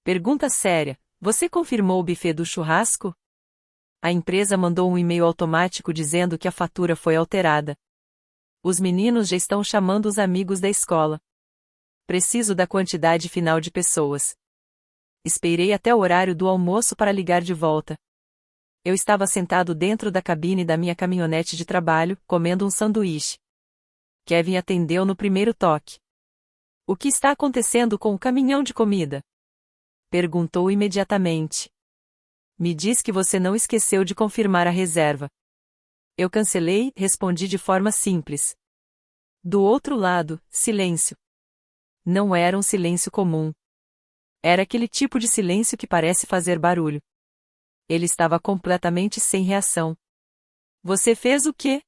Pergunta séria. Você confirmou o buffet do churrasco? A empresa mandou um e-mail automático dizendo que a fatura foi alterada. Os meninos já estão chamando os amigos da escola. Preciso da quantidade final de pessoas. Esperei até o horário do almoço para ligar de volta. Eu estava sentado dentro da cabine da minha caminhonete de trabalho, comendo um sanduíche. Kevin atendeu no primeiro toque. O que está acontecendo com o caminhão de comida? Perguntou imediatamente. Me diz que você não esqueceu de confirmar a reserva. Eu cancelei, respondi de forma simples. Do outro lado, silêncio. Não era um silêncio comum. Era aquele tipo de silêncio que parece fazer barulho. Ele estava completamente sem reação. Você fez o quê?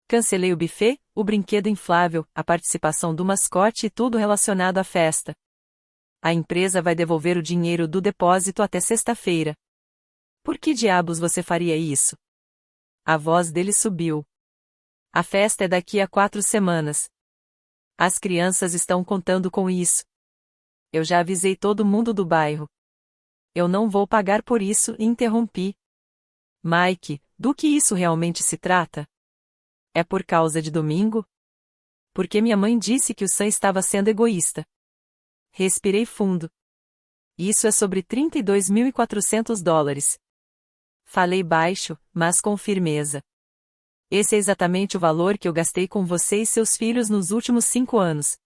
Cancelei o buffet, o brinquedo inflável, a participação do mascote e tudo relacionado à festa. A empresa vai devolver o dinheiro do depósito até sexta-feira. Por que diabos você faria isso? A voz dele subiu. A festa é daqui a 4 semanas. As crianças estão contando com isso. Eu já avisei todo mundo do bairro. Eu não vou pagar por isso, interrompi. Mike, do que isso realmente se trata? É por causa de domingo? Porque minha mãe disse que o Sam estava sendo egoísta. Respirei fundo. Isso é sobre $32.400. Falei baixo, mas com firmeza. Esse é exatamente o valor que eu gastei com você e seus filhos nos últimos 5 anos.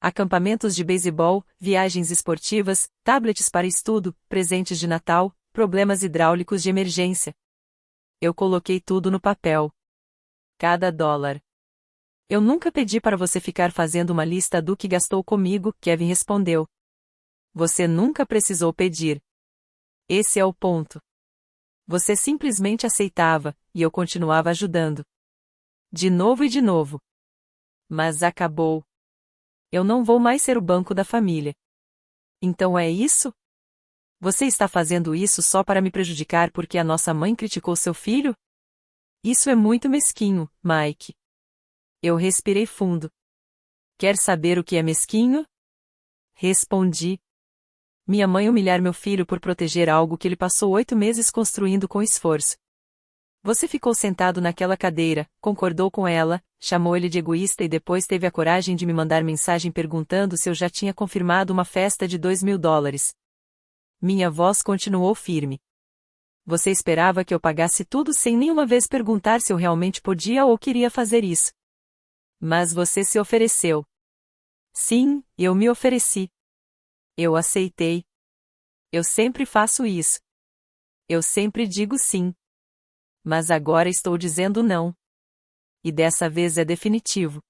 Acampamentos de beisebol, viagens esportivas, tablets para estudo, presentes de Natal, problemas hidráulicos de emergência. Eu coloquei tudo no papel. Cada dólar. Eu nunca pedi para você ficar fazendo uma lista do que gastou comigo, Kevin respondeu. Você nunca precisou pedir. Esse é o ponto. Você simplesmente aceitava, e eu continuava ajudando. De novo e de novo. Mas acabou. Eu não vou mais ser o banco da família. Então é isso? Você está fazendo isso só para me prejudicar porque a nossa mãe criticou seu filho? Isso é muito mesquinho, Mike. Eu respirei fundo. Quer saber o que é mesquinho? Respondi. Minha mãe humilhar meu filho por proteger algo que ele passou 8 meses construindo com esforço. Você ficou sentado naquela cadeira, concordou com ela, chamou ele de egoísta e depois teve a coragem de me mandar mensagem perguntando se eu já tinha confirmado uma festa de $2.000. Minha voz continuou firme. Você esperava que eu pagasse tudo sem nenhuma vez perguntar se eu realmente podia ou queria fazer isso. Mas você se ofereceu. Sim, eu me ofereci. Eu aceitei. Eu sempre faço isso. Eu sempre digo sim. Mas agora estou dizendo não. E dessa vez é definitivo.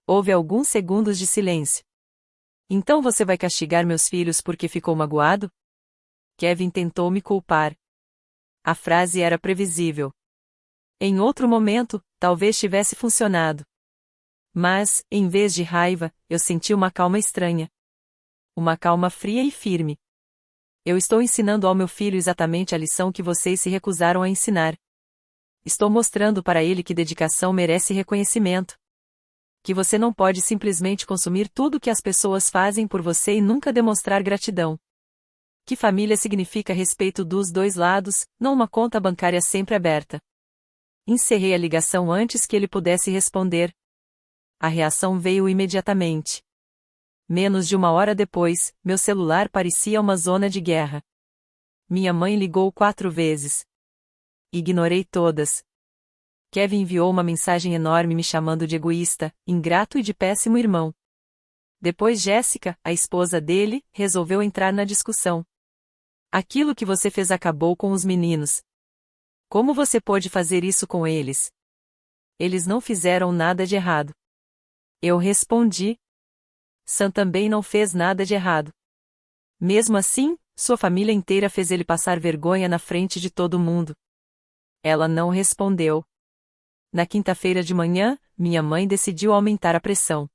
Houve alguns segundos de silêncio. Então você vai castigar meus filhos porque ficou magoado? Kevin tentou me culpar. A frase era previsível. Em outro momento, talvez tivesse funcionado. Mas, em vez de raiva, eu senti uma calma estranha. Uma calma fria e firme. Eu estou ensinando ao meu filho exatamente a lição que vocês se recusaram a ensinar. Estou mostrando para ele que dedicação merece reconhecimento. Que você não pode simplesmente consumir tudo que as pessoas fazem por você e nunca demonstrar gratidão. Que família significa respeito dos dois lados, não uma conta bancária sempre aberta. Encerrei a ligação antes que ele pudesse responder. A reação veio imediatamente. Menos de uma hora depois, meu celular parecia uma zona de guerra. Minha mãe ligou 4 vezes. Ignorei todas. Kevin enviou uma mensagem enorme me chamando de egoísta, ingrato e de péssimo irmão. Depois Jéssica, a esposa dele, resolveu entrar na discussão. Aquilo que você fez acabou com os meninos. Como você pôde fazer isso com eles? Eles não fizeram nada de errado. Eu respondi. Sam também não fez nada de errado. Mesmo assim, sua família inteira fez ele passar vergonha na frente de todo mundo. Ela não respondeu. Na quinta-feira de manhã, minha mãe decidiu aumentar a pressão.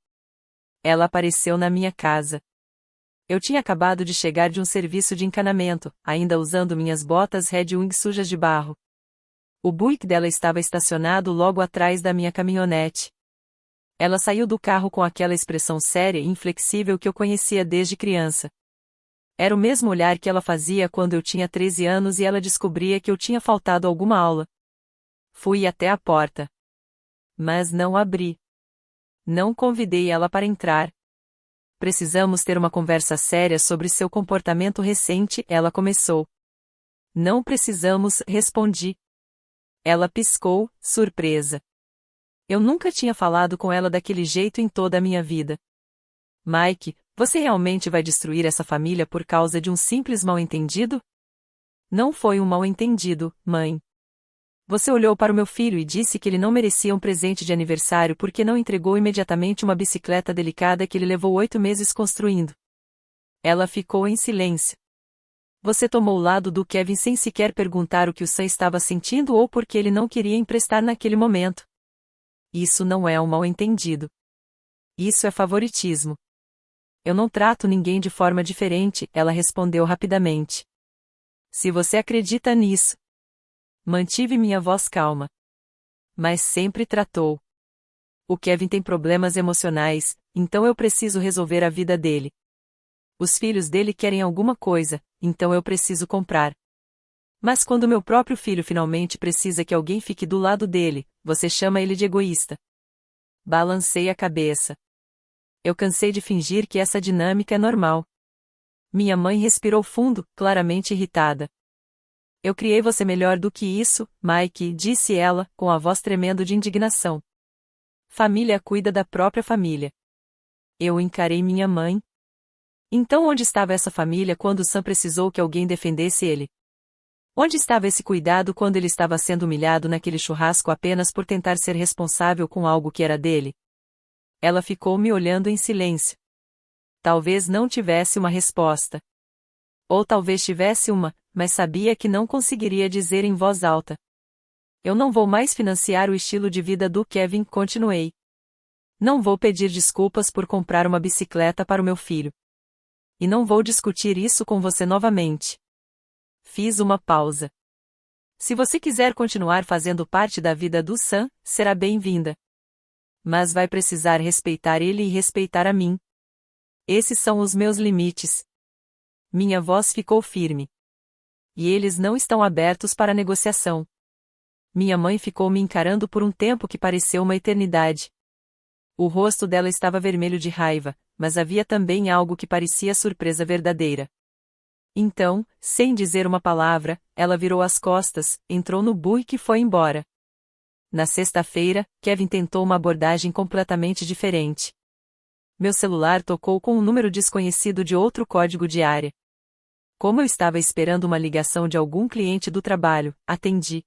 Ela apareceu na minha casa. Eu tinha acabado de chegar de um serviço de encanamento, ainda usando minhas botas Red Wing sujas de barro. O Buick dela estava estacionado logo atrás da minha caminhonete. Ela saiu do carro com aquela expressão séria e inflexível que eu conhecia desde criança. Era o mesmo olhar que ela fazia quando eu tinha 13 anos e ela descobria que eu tinha faltado alguma aula. Fui até a porta. Mas não abri. Não convidei ela para entrar. Precisamos ter uma conversa séria sobre seu comportamento recente, ela começou. Não precisamos, respondi. Ela piscou, surpresa. Eu nunca tinha falado com ela daquele jeito em toda a minha vida. Mike, você realmente vai destruir essa família por causa de um simples mal-entendido? Não foi um mal-entendido, mãe. Você olhou para o meu filho e disse que ele não merecia um presente de aniversário porque não entregou imediatamente uma bicicleta delicada que ele levou 8 meses construindo. Ela ficou em silêncio. Você tomou o lado do Kevin sem sequer perguntar o que o Sam estava sentindo ou porque ele não queria emprestar naquele momento. Isso não é um mal-entendido. Isso é favoritismo. Eu não trato ninguém de forma diferente, ela respondeu rapidamente. Se você acredita nisso. Mantive minha voz calma. Mas sempre tratou. O Kevin tem problemas emocionais, então eu preciso resolver a vida dele. Os filhos dele querem alguma coisa, então eu preciso comprar. Mas quando meu próprio filho finalmente precisa que alguém fique do lado dele, você chama ele de egoísta. Balancei a cabeça. Eu cansei de fingir que essa dinâmica é normal. Minha mãe respirou fundo, claramente irritada. Eu criei você melhor do que isso, Mike, disse ela, com a voz tremendo de indignação. Família cuida da própria família. Eu encarei minha mãe. Então onde estava essa família quando Sam precisou que alguém defendesse ele? Onde estava esse cuidado quando ele estava sendo humilhado naquele churrasco apenas por tentar ser responsável com algo que era dele? Ela ficou me olhando em silêncio. Talvez não tivesse uma resposta. Ou talvez tivesse uma, mas sabia que não conseguiria dizer em voz alta. Eu não vou mais financiar o estilo de vida do Kevin, continuei. Não vou pedir desculpas por comprar uma bicicleta para o meu filho. E não vou discutir isso com você novamente. Fiz uma pausa. Se você quiser continuar fazendo parte da vida do Sam, será bem-vinda. Mas vai precisar respeitar ele e respeitar a mim. Esses são os meus limites. Minha voz ficou firme. E eles não estão abertos para negociação. Minha mãe ficou me encarando por um tempo que pareceu uma eternidade. O rosto dela estava vermelho de raiva, mas havia também algo que parecia surpresa verdadeira. Então, sem dizer uma palavra, ela virou as costas, entrou no Buick e foi embora. Na sexta-feira, Kevin tentou uma abordagem completamente diferente. Meu celular tocou com um número desconhecido de outro código de área. Como eu estava esperando uma ligação de algum cliente do trabalho, atendi.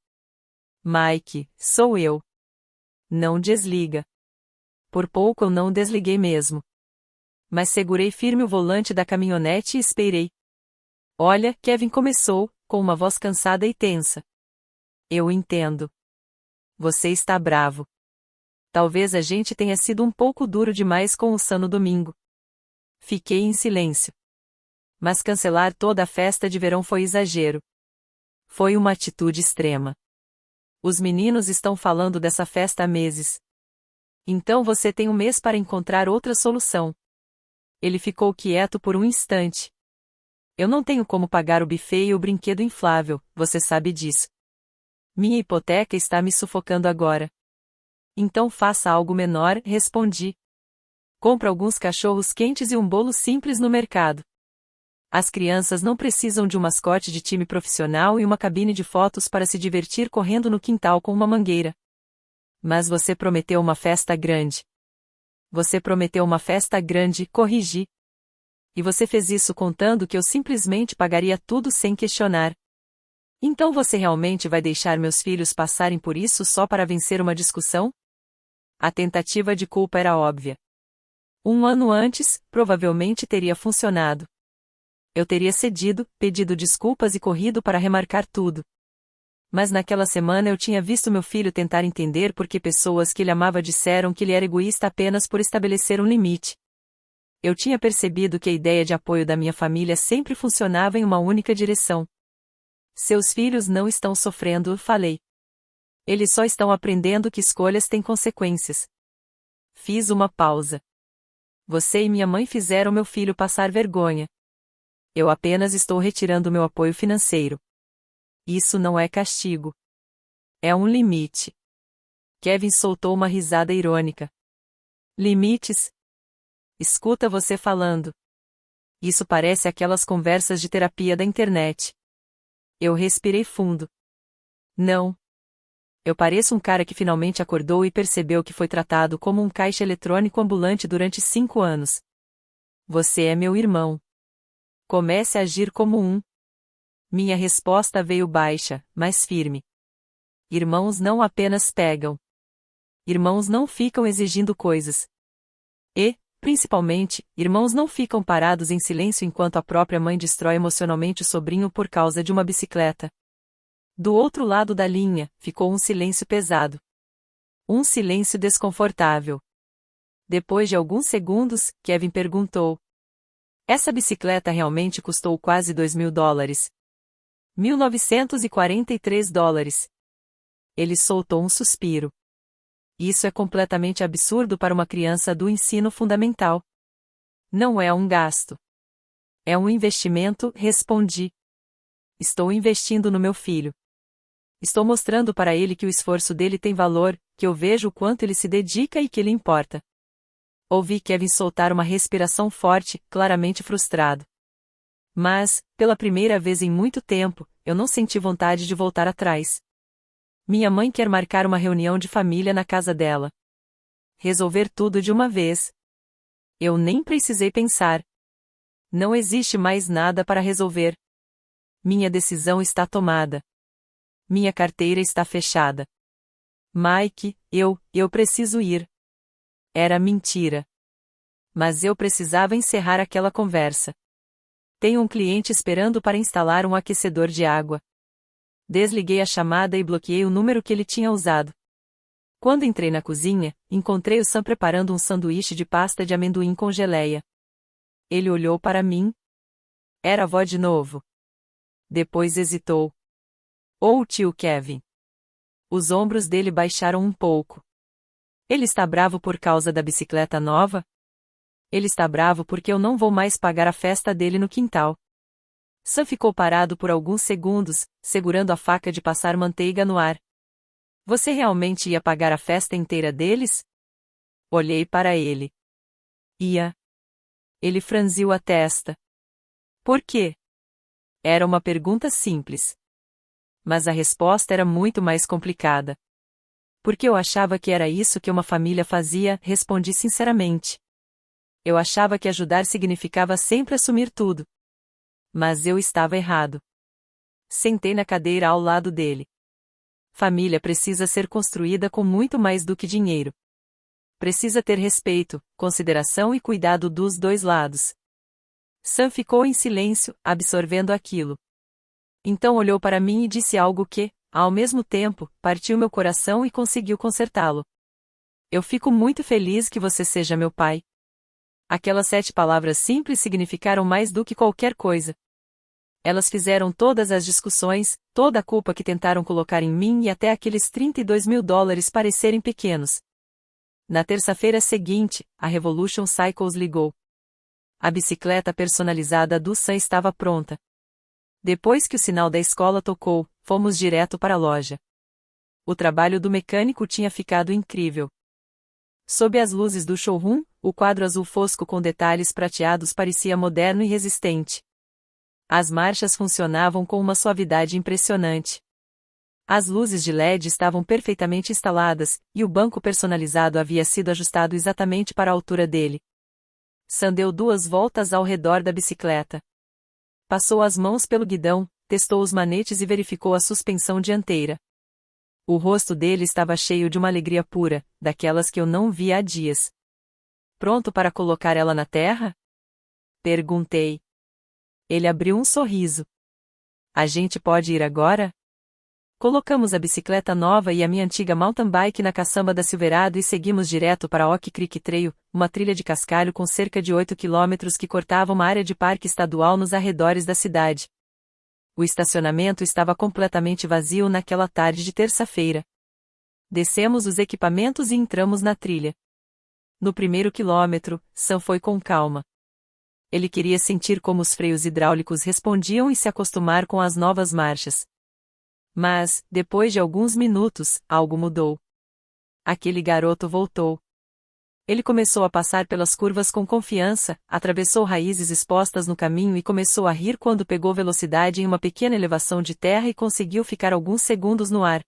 Mike, sou eu. Não desliga. Por pouco eu não desliguei mesmo. Mas segurei firme o volante da caminhonete e esperei. Olha, Kevin começou, com uma voz cansada e tensa. Eu entendo. Você está bravo. Talvez a gente tenha sido um pouco duro demais com o Sam no domingo. Fiquei em silêncio. Mas cancelar toda a festa de verão foi exagero. Foi uma atitude extrema. Os meninos estão falando dessa festa há meses. Então você tem um mês para encontrar outra solução. Ele ficou quieto por um instante. Eu não tenho como pagar o buffet e o brinquedo inflável, você sabe disso. Minha hipoteca está me sufocando agora. Então faça algo menor, respondi. Compra alguns cachorros quentes e um bolo simples no mercado. As crianças não precisam de um mascote de time profissional e uma cabine de fotos para se divertir correndo no quintal com uma mangueira. Mas você prometeu uma festa grande. Você prometeu uma festa grande, corrigi. E você fez isso contando que eu simplesmente pagaria tudo sem questionar. Então você realmente vai deixar meus filhos passarem por isso só para vencer uma discussão? A tentativa de culpa era óbvia. Um ano antes, provavelmente teria funcionado. Eu teria cedido, pedido desculpas e corrido para remarcar tudo. Mas naquela semana eu tinha visto meu filho tentar entender por que pessoas que ele amava disseram que ele era egoísta apenas por estabelecer um limite. Eu tinha percebido que a ideia de apoio da minha família sempre funcionava em uma única direção. Seus filhos não estão sofrendo, falei. Eles só estão aprendendo que escolhas têm consequências. Fiz uma pausa. Você e minha mãe fizeram meu filho passar vergonha. Eu apenas estou retirando meu apoio financeiro. Isso não é castigo. É um limite. Kevin soltou uma risada irônica. Limites? Escuta você falando. Isso parece aquelas conversas de terapia da internet. Eu respirei fundo. Não. Eu pareço um cara que finalmente acordou e percebeu que foi tratado como um caixa eletrônico ambulante durante 5 anos. Você é meu irmão. Comece a agir como um. Minha resposta veio baixa, mas firme. Irmãos não apenas pegam. Irmãos não ficam exigindo coisas. E, principalmente, irmãos não ficam parados em silêncio enquanto a própria mãe destrói emocionalmente o sobrinho por causa de uma bicicleta. Do outro lado da linha, ficou um silêncio pesado. Um silêncio desconfortável. Depois de alguns segundos, Kevin perguntou. Essa bicicleta realmente custou quase $2.000. $1.943. Ele soltou um suspiro. Isso é completamente absurdo para uma criança do ensino fundamental. Não é um gasto. É um investimento, respondi. Estou investindo no meu filho. Estou mostrando para ele que o esforço dele tem valor, que eu vejo o quanto ele se dedica e que ele importa. Ouvi Kevin soltar uma respiração forte, claramente frustrado. Mas, pela primeira vez em muito tempo, eu não senti vontade de voltar atrás. Minha mãe quer marcar uma reunião de família na casa dela. Resolver tudo de uma vez. Eu nem precisei pensar. Não existe mais nada para resolver. Minha decisão está tomada. Minha carteira está fechada. Mike, eu preciso ir. Era mentira. Mas eu precisava encerrar aquela conversa. Tenho um cliente esperando para instalar um aquecedor de água. Desliguei a chamada e bloqueei o número que ele tinha usado. Quando entrei na cozinha, encontrei o Sam preparando um sanduíche de pasta de amendoim com geleia. Ele olhou para mim. Era avó de novo. Depois hesitou. Ou o tio Kevin. Os ombros dele baixaram um pouco. Ele está bravo por causa da bicicleta nova? Ele está bravo porque eu não vou mais pagar a festa dele no quintal. Sam ficou parado por alguns segundos, segurando a faca de passar manteiga no ar. Você realmente ia pagar a festa inteira deles? Olhei para ele. Ia. Ele franziu a testa. Por quê? Era uma pergunta simples. Mas a resposta era muito mais complicada. Porque eu achava que era isso que uma família fazia, respondi sinceramente. Eu achava que ajudar significava sempre assumir tudo. Mas eu estava errado. Sentei na cadeira ao lado dele. Família precisa ser construída com muito mais do que dinheiro. Precisa ter respeito, consideração e cuidado dos dois lados. Sam ficou em silêncio, absorvendo aquilo. Então olhou para mim e disse algo que, ao mesmo tempo, partiu meu coração e conseguiu consertá-lo. Eu fico muito feliz que você seja meu pai. Aquelas 7 palavras simples significaram mais do que qualquer coisa. Elas fizeram todas as discussões, toda a culpa que tentaram colocar em mim e até aqueles $32.000 parecerem pequenos. Na terça-feira seguinte, a Revolution Cycles ligou. A bicicleta personalizada do Sam estava pronta. Depois que o sinal da escola tocou, fomos direto para a loja. O trabalho do mecânico tinha ficado incrível. Sob as luzes do showroom, o quadro azul fosco com detalhes prateados parecia moderno e resistente. As marchas funcionavam com uma suavidade impressionante. As luzes de LED estavam perfeitamente instaladas, e o banco personalizado havia sido ajustado exatamente para a altura dele. Sam deu 2 voltas ao redor da bicicleta. Passou as mãos pelo guidão, testou os manetes e verificou a suspensão dianteira. O rosto dele estava cheio de uma alegria pura, daquelas que eu não via há dias. Pronto para colocar ela na terra? Perguntei. Ele abriu um sorriso. A gente pode ir agora? Colocamos a bicicleta nova e a minha antiga mountain bike na caçamba da Silverado e seguimos direto para Oak Creek Trail, uma trilha de cascalho com cerca de 8 quilômetros que cortava uma área de parque estadual nos arredores da cidade. O estacionamento estava completamente vazio naquela tarde de terça-feira. Descemos os equipamentos e entramos na trilha. No primeiro quilômetro, Sam foi com calma. Ele queria sentir como os freios hidráulicos respondiam e se acostumar com as novas marchas. Mas, depois de alguns minutos, algo mudou. Aquele garoto voltou. Ele começou a passar pelas curvas com confiança, atravessou raízes expostas no caminho e começou a rir quando pegou velocidade em uma pequena elevação de terra e conseguiu ficar alguns segundos no ar.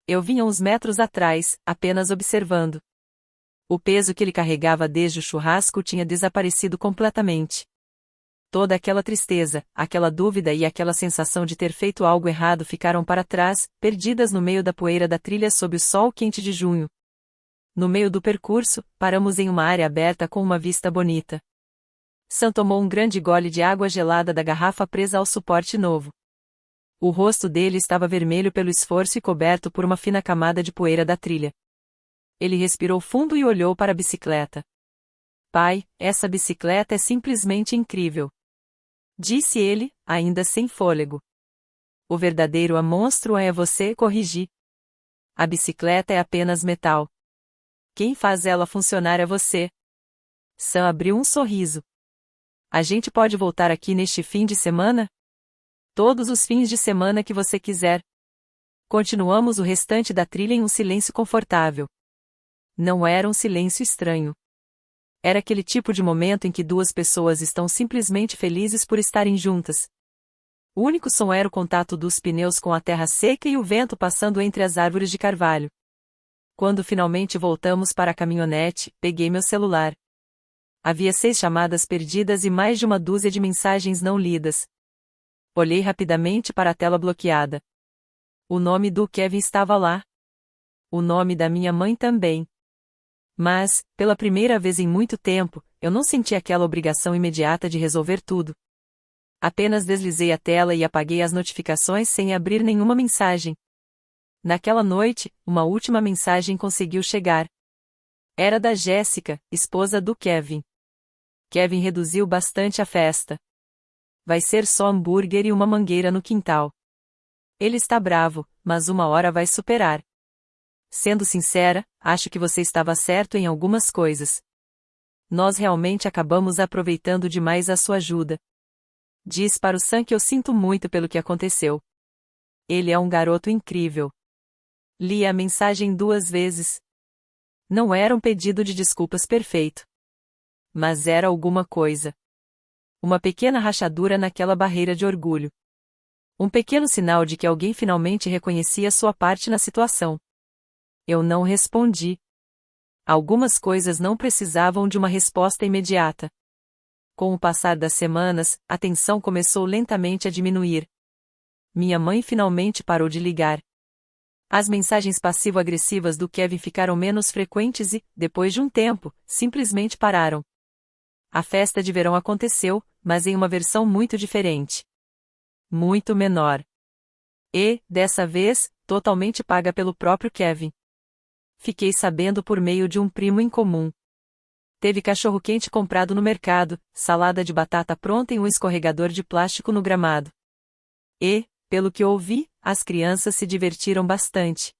Eu vinha uns metros atrás, apenas observando. O peso que ele carregava desde o churrasco tinha desaparecido completamente. Toda aquela tristeza, aquela dúvida e aquela sensação de ter feito algo errado ficaram para trás, perdidas no meio da poeira da trilha sob o sol quente de junho. No meio do percurso, paramos em uma área aberta com uma vista bonita. Sam tomou um grande gole de água gelada da garrafa presa ao suporte novo. O rosto dele estava vermelho pelo esforço e coberto por uma fina camada de poeira da trilha. Ele respirou fundo e olhou para a bicicleta. Pai, essa bicicleta é simplesmente incrível. Disse ele, ainda sem fôlego. O verdadeiro monstro é você, corrigi. A bicicleta é apenas metal. Quem faz ela funcionar é você. Sam abriu um sorriso. A gente pode voltar aqui neste fim de semana? Todos os fins de semana que você quiser. Continuamos o restante da trilha em um silêncio confortável. Não era um silêncio estranho. Era aquele tipo de momento em que 2 pessoas estão simplesmente felizes por estarem juntas. O único som era o contato dos pneus com a terra seca e o vento passando entre as árvores de carvalho. Quando finalmente voltamos para a caminhonete, peguei meu celular. Havia 6 chamadas perdidas e mais de uma dúzia de mensagens não lidas. Olhei rapidamente para a tela bloqueada. O nome do Kevin estava lá. O nome da minha mãe também. Mas, pela primeira vez em muito tempo, eu não senti aquela obrigação imediata de resolver tudo. Apenas deslizei a tela e apaguei as notificações sem abrir nenhuma mensagem. Naquela noite, uma última mensagem conseguiu chegar. Era da Jéssica, esposa do Kevin. Kevin reduziu bastante a festa. Vai ser só hambúrguer e uma mangueira no quintal. Ele está bravo, mas uma hora vai superar. Sendo sincera, acho que você estava certo em algumas coisas. Nós realmente acabamos aproveitando demais a sua ajuda. Diz para o Sam que eu sinto muito pelo que aconteceu. Ele é um garoto incrível. Li a mensagem 2 vezes. Não era um pedido de desculpas perfeito. Mas era alguma coisa. Uma pequena rachadura naquela barreira de orgulho. Um pequeno sinal de que alguém finalmente reconhecia sua parte na situação. Eu não respondi. Algumas coisas não precisavam de uma resposta imediata. Com o passar das semanas, a tensão começou lentamente a diminuir. Minha mãe finalmente parou de ligar. As mensagens passivo-agressivas do Kevin ficaram menos frequentes e, depois de um tempo, simplesmente pararam. A festa de verão aconteceu, mas em uma versão muito diferente. Muito menor. E, dessa vez, totalmente paga pelo próprio Kevin. Fiquei sabendo por meio de um primo em comum. Teve cachorro-quente comprado no mercado, salada de batata pronta e um escorregador de plástico no gramado. E, pelo que ouvi, as crianças se divertiram bastante.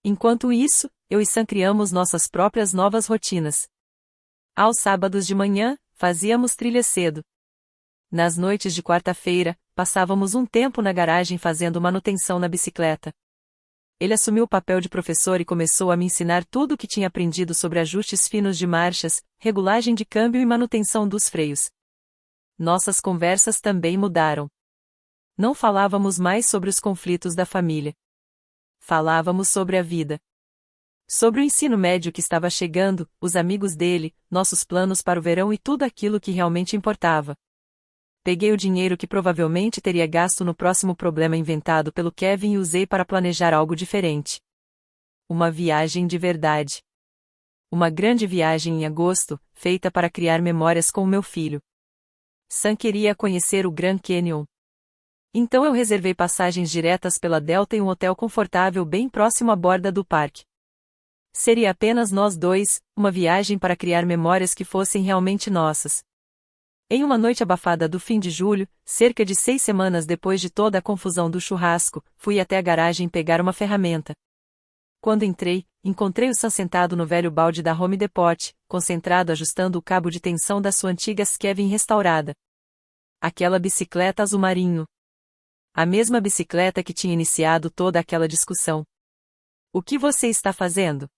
Enquanto isso, eu e Sam criamos nossas próprias novas rotinas. Aos sábados de manhã, fazíamos trilha cedo. Nas noites de quarta-feira, passávamos um tempo na garagem fazendo manutenção na bicicleta. Ele assumiu o papel de professor e começou a me ensinar tudo o que tinha aprendido sobre ajustes finos de marchas, regulagem de câmbio e manutenção dos freios. Nossas conversas também mudaram. Não falávamos mais sobre os conflitos da família. Falávamos sobre a vida. Sobre o ensino médio que estava chegando, os amigos dele, nossos planos para o verão e tudo aquilo que realmente importava. Peguei o dinheiro que provavelmente teria gasto no próximo problema inventado pelo Kevin e usei para planejar algo diferente. Uma viagem de verdade. Uma grande viagem em agosto, feita para criar memórias com o meu filho. Sam queria conhecer o Grand Canyon. Então eu reservei passagens diretas pela Delta em um hotel confortável bem próximo à borda do parque. Seria apenas nós dois, uma viagem para criar memórias que fossem realmente nossas. Em uma noite abafada do fim de julho, cerca de 6 semanas depois de toda a confusão do churrasco, fui até a garagem pegar uma ferramenta. Quando entrei, encontrei o Sam sentado no velho balde da Home Depot, concentrado ajustando o cabo de tensão da sua antiga Kevin restaurada. Aquela bicicleta azul marinho. A mesma bicicleta que tinha iniciado toda aquela discussão. O que você está fazendo?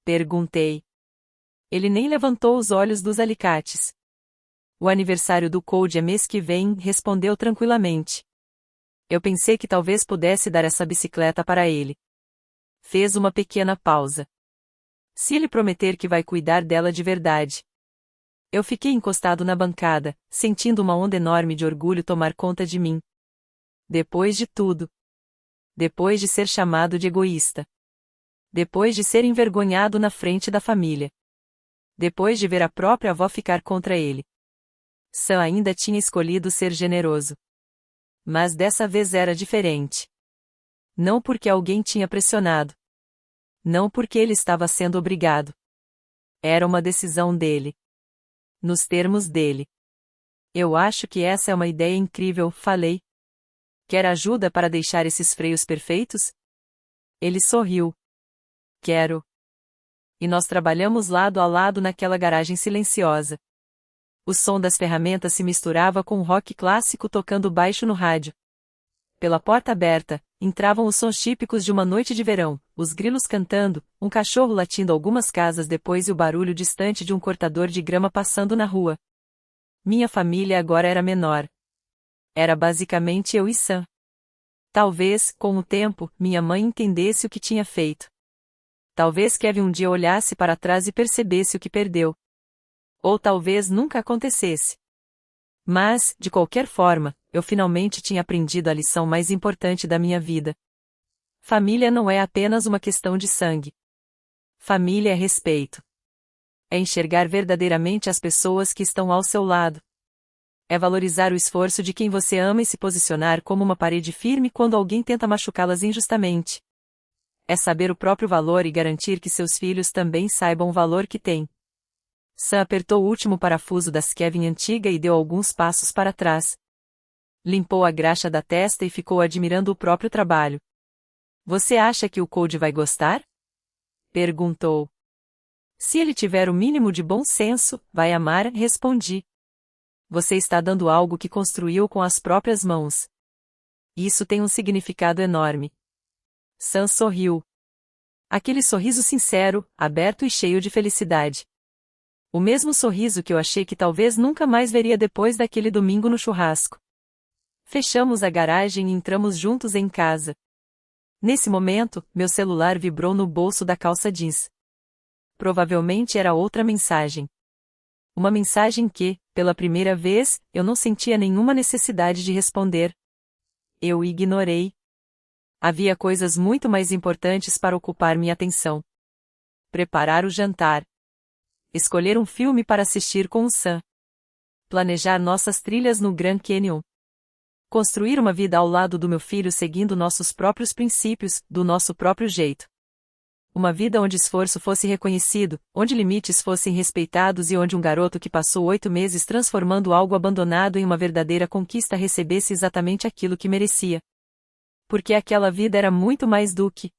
Perguntei. Ele nem levantou os olhos dos alicates. O aniversário do Code é mês que vem, respondeu tranquilamente. Eu pensei que talvez pudesse dar essa bicicleta para ele. Fez uma pequena pausa. Se ele prometer que vai cuidar dela de verdade. Eu fiquei encostado na bancada, sentindo uma onda enorme de orgulho tomar conta de mim. Depois de tudo. Depois de ser chamado de egoísta. Depois de ser envergonhado na frente da família. Depois de ver a própria avó ficar contra ele. Sam ainda tinha escolhido ser generoso. Mas dessa vez era diferente. Não porque alguém tinha pressionado. Não porque ele estava sendo obrigado. Era uma decisão dele. Nos termos dele. Eu acho que essa é uma ideia incrível, falei. Quer ajuda para deixar esses freios perfeitos? Ele sorriu. Quero. E nós trabalhamos lado a lado naquela garagem silenciosa. O som das ferramentas se misturava com o rock clássico tocando baixo no rádio. Pela porta aberta, entravam os sons típicos de uma noite de verão, os grilos cantando, um cachorro latindo algumas casas depois e o barulho distante de um cortador de grama passando na rua. Minha família agora era menor. Era basicamente eu e Sam. Talvez, com o tempo, minha mãe entendesse o que tinha feito. Talvez Kevin um dia olhasse para trás e percebesse o que perdeu. Ou talvez nunca acontecesse. Mas, de qualquer forma, eu finalmente tinha aprendido a lição mais importante da minha vida. Família não é apenas uma questão de sangue. Família é respeito. É enxergar verdadeiramente as pessoas que estão ao seu lado. É valorizar o esforço de quem você ama e se posicionar como uma parede firme quando alguém tenta machucá-las injustamente. É saber o próprio valor e garantir que seus filhos também saibam o valor que têm. Sam apertou o último parafuso da Kevin antiga e deu alguns passos para trás. Limpou a graxa da testa e ficou admirando o próprio trabalho. Você acha que o Code vai gostar? Perguntou. Se ele tiver o mínimo de bom senso, vai amar, respondi. Você está dando algo que construiu com as próprias mãos. Isso tem um significado enorme. Sam sorriu. Aquele sorriso sincero, aberto e cheio de felicidade. O mesmo sorriso que eu achei que talvez nunca mais veria depois daquele domingo no churrasco. Fechamos a garagem e entramos juntos em casa. Nesse momento, meu celular vibrou no bolso da calça jeans. Provavelmente era outra mensagem. Uma mensagem que, pela primeira vez, eu não sentia nenhuma necessidade de responder. Eu ignorei. Havia coisas muito mais importantes para ocupar minha atenção. Preparar o jantar. Escolher um filme para assistir com o Sam. Planejar nossas trilhas no Grand Canyon. Construir uma vida ao lado do meu filho seguindo nossos próprios princípios, do nosso próprio jeito. uma vida onde esforço fosse reconhecido, onde limites fossem respeitados e onde um garoto que passou 8 meses transformando algo abandonado em uma verdadeira conquista recebesse exatamente aquilo que merecia. Porque aquela vida era muito mais do que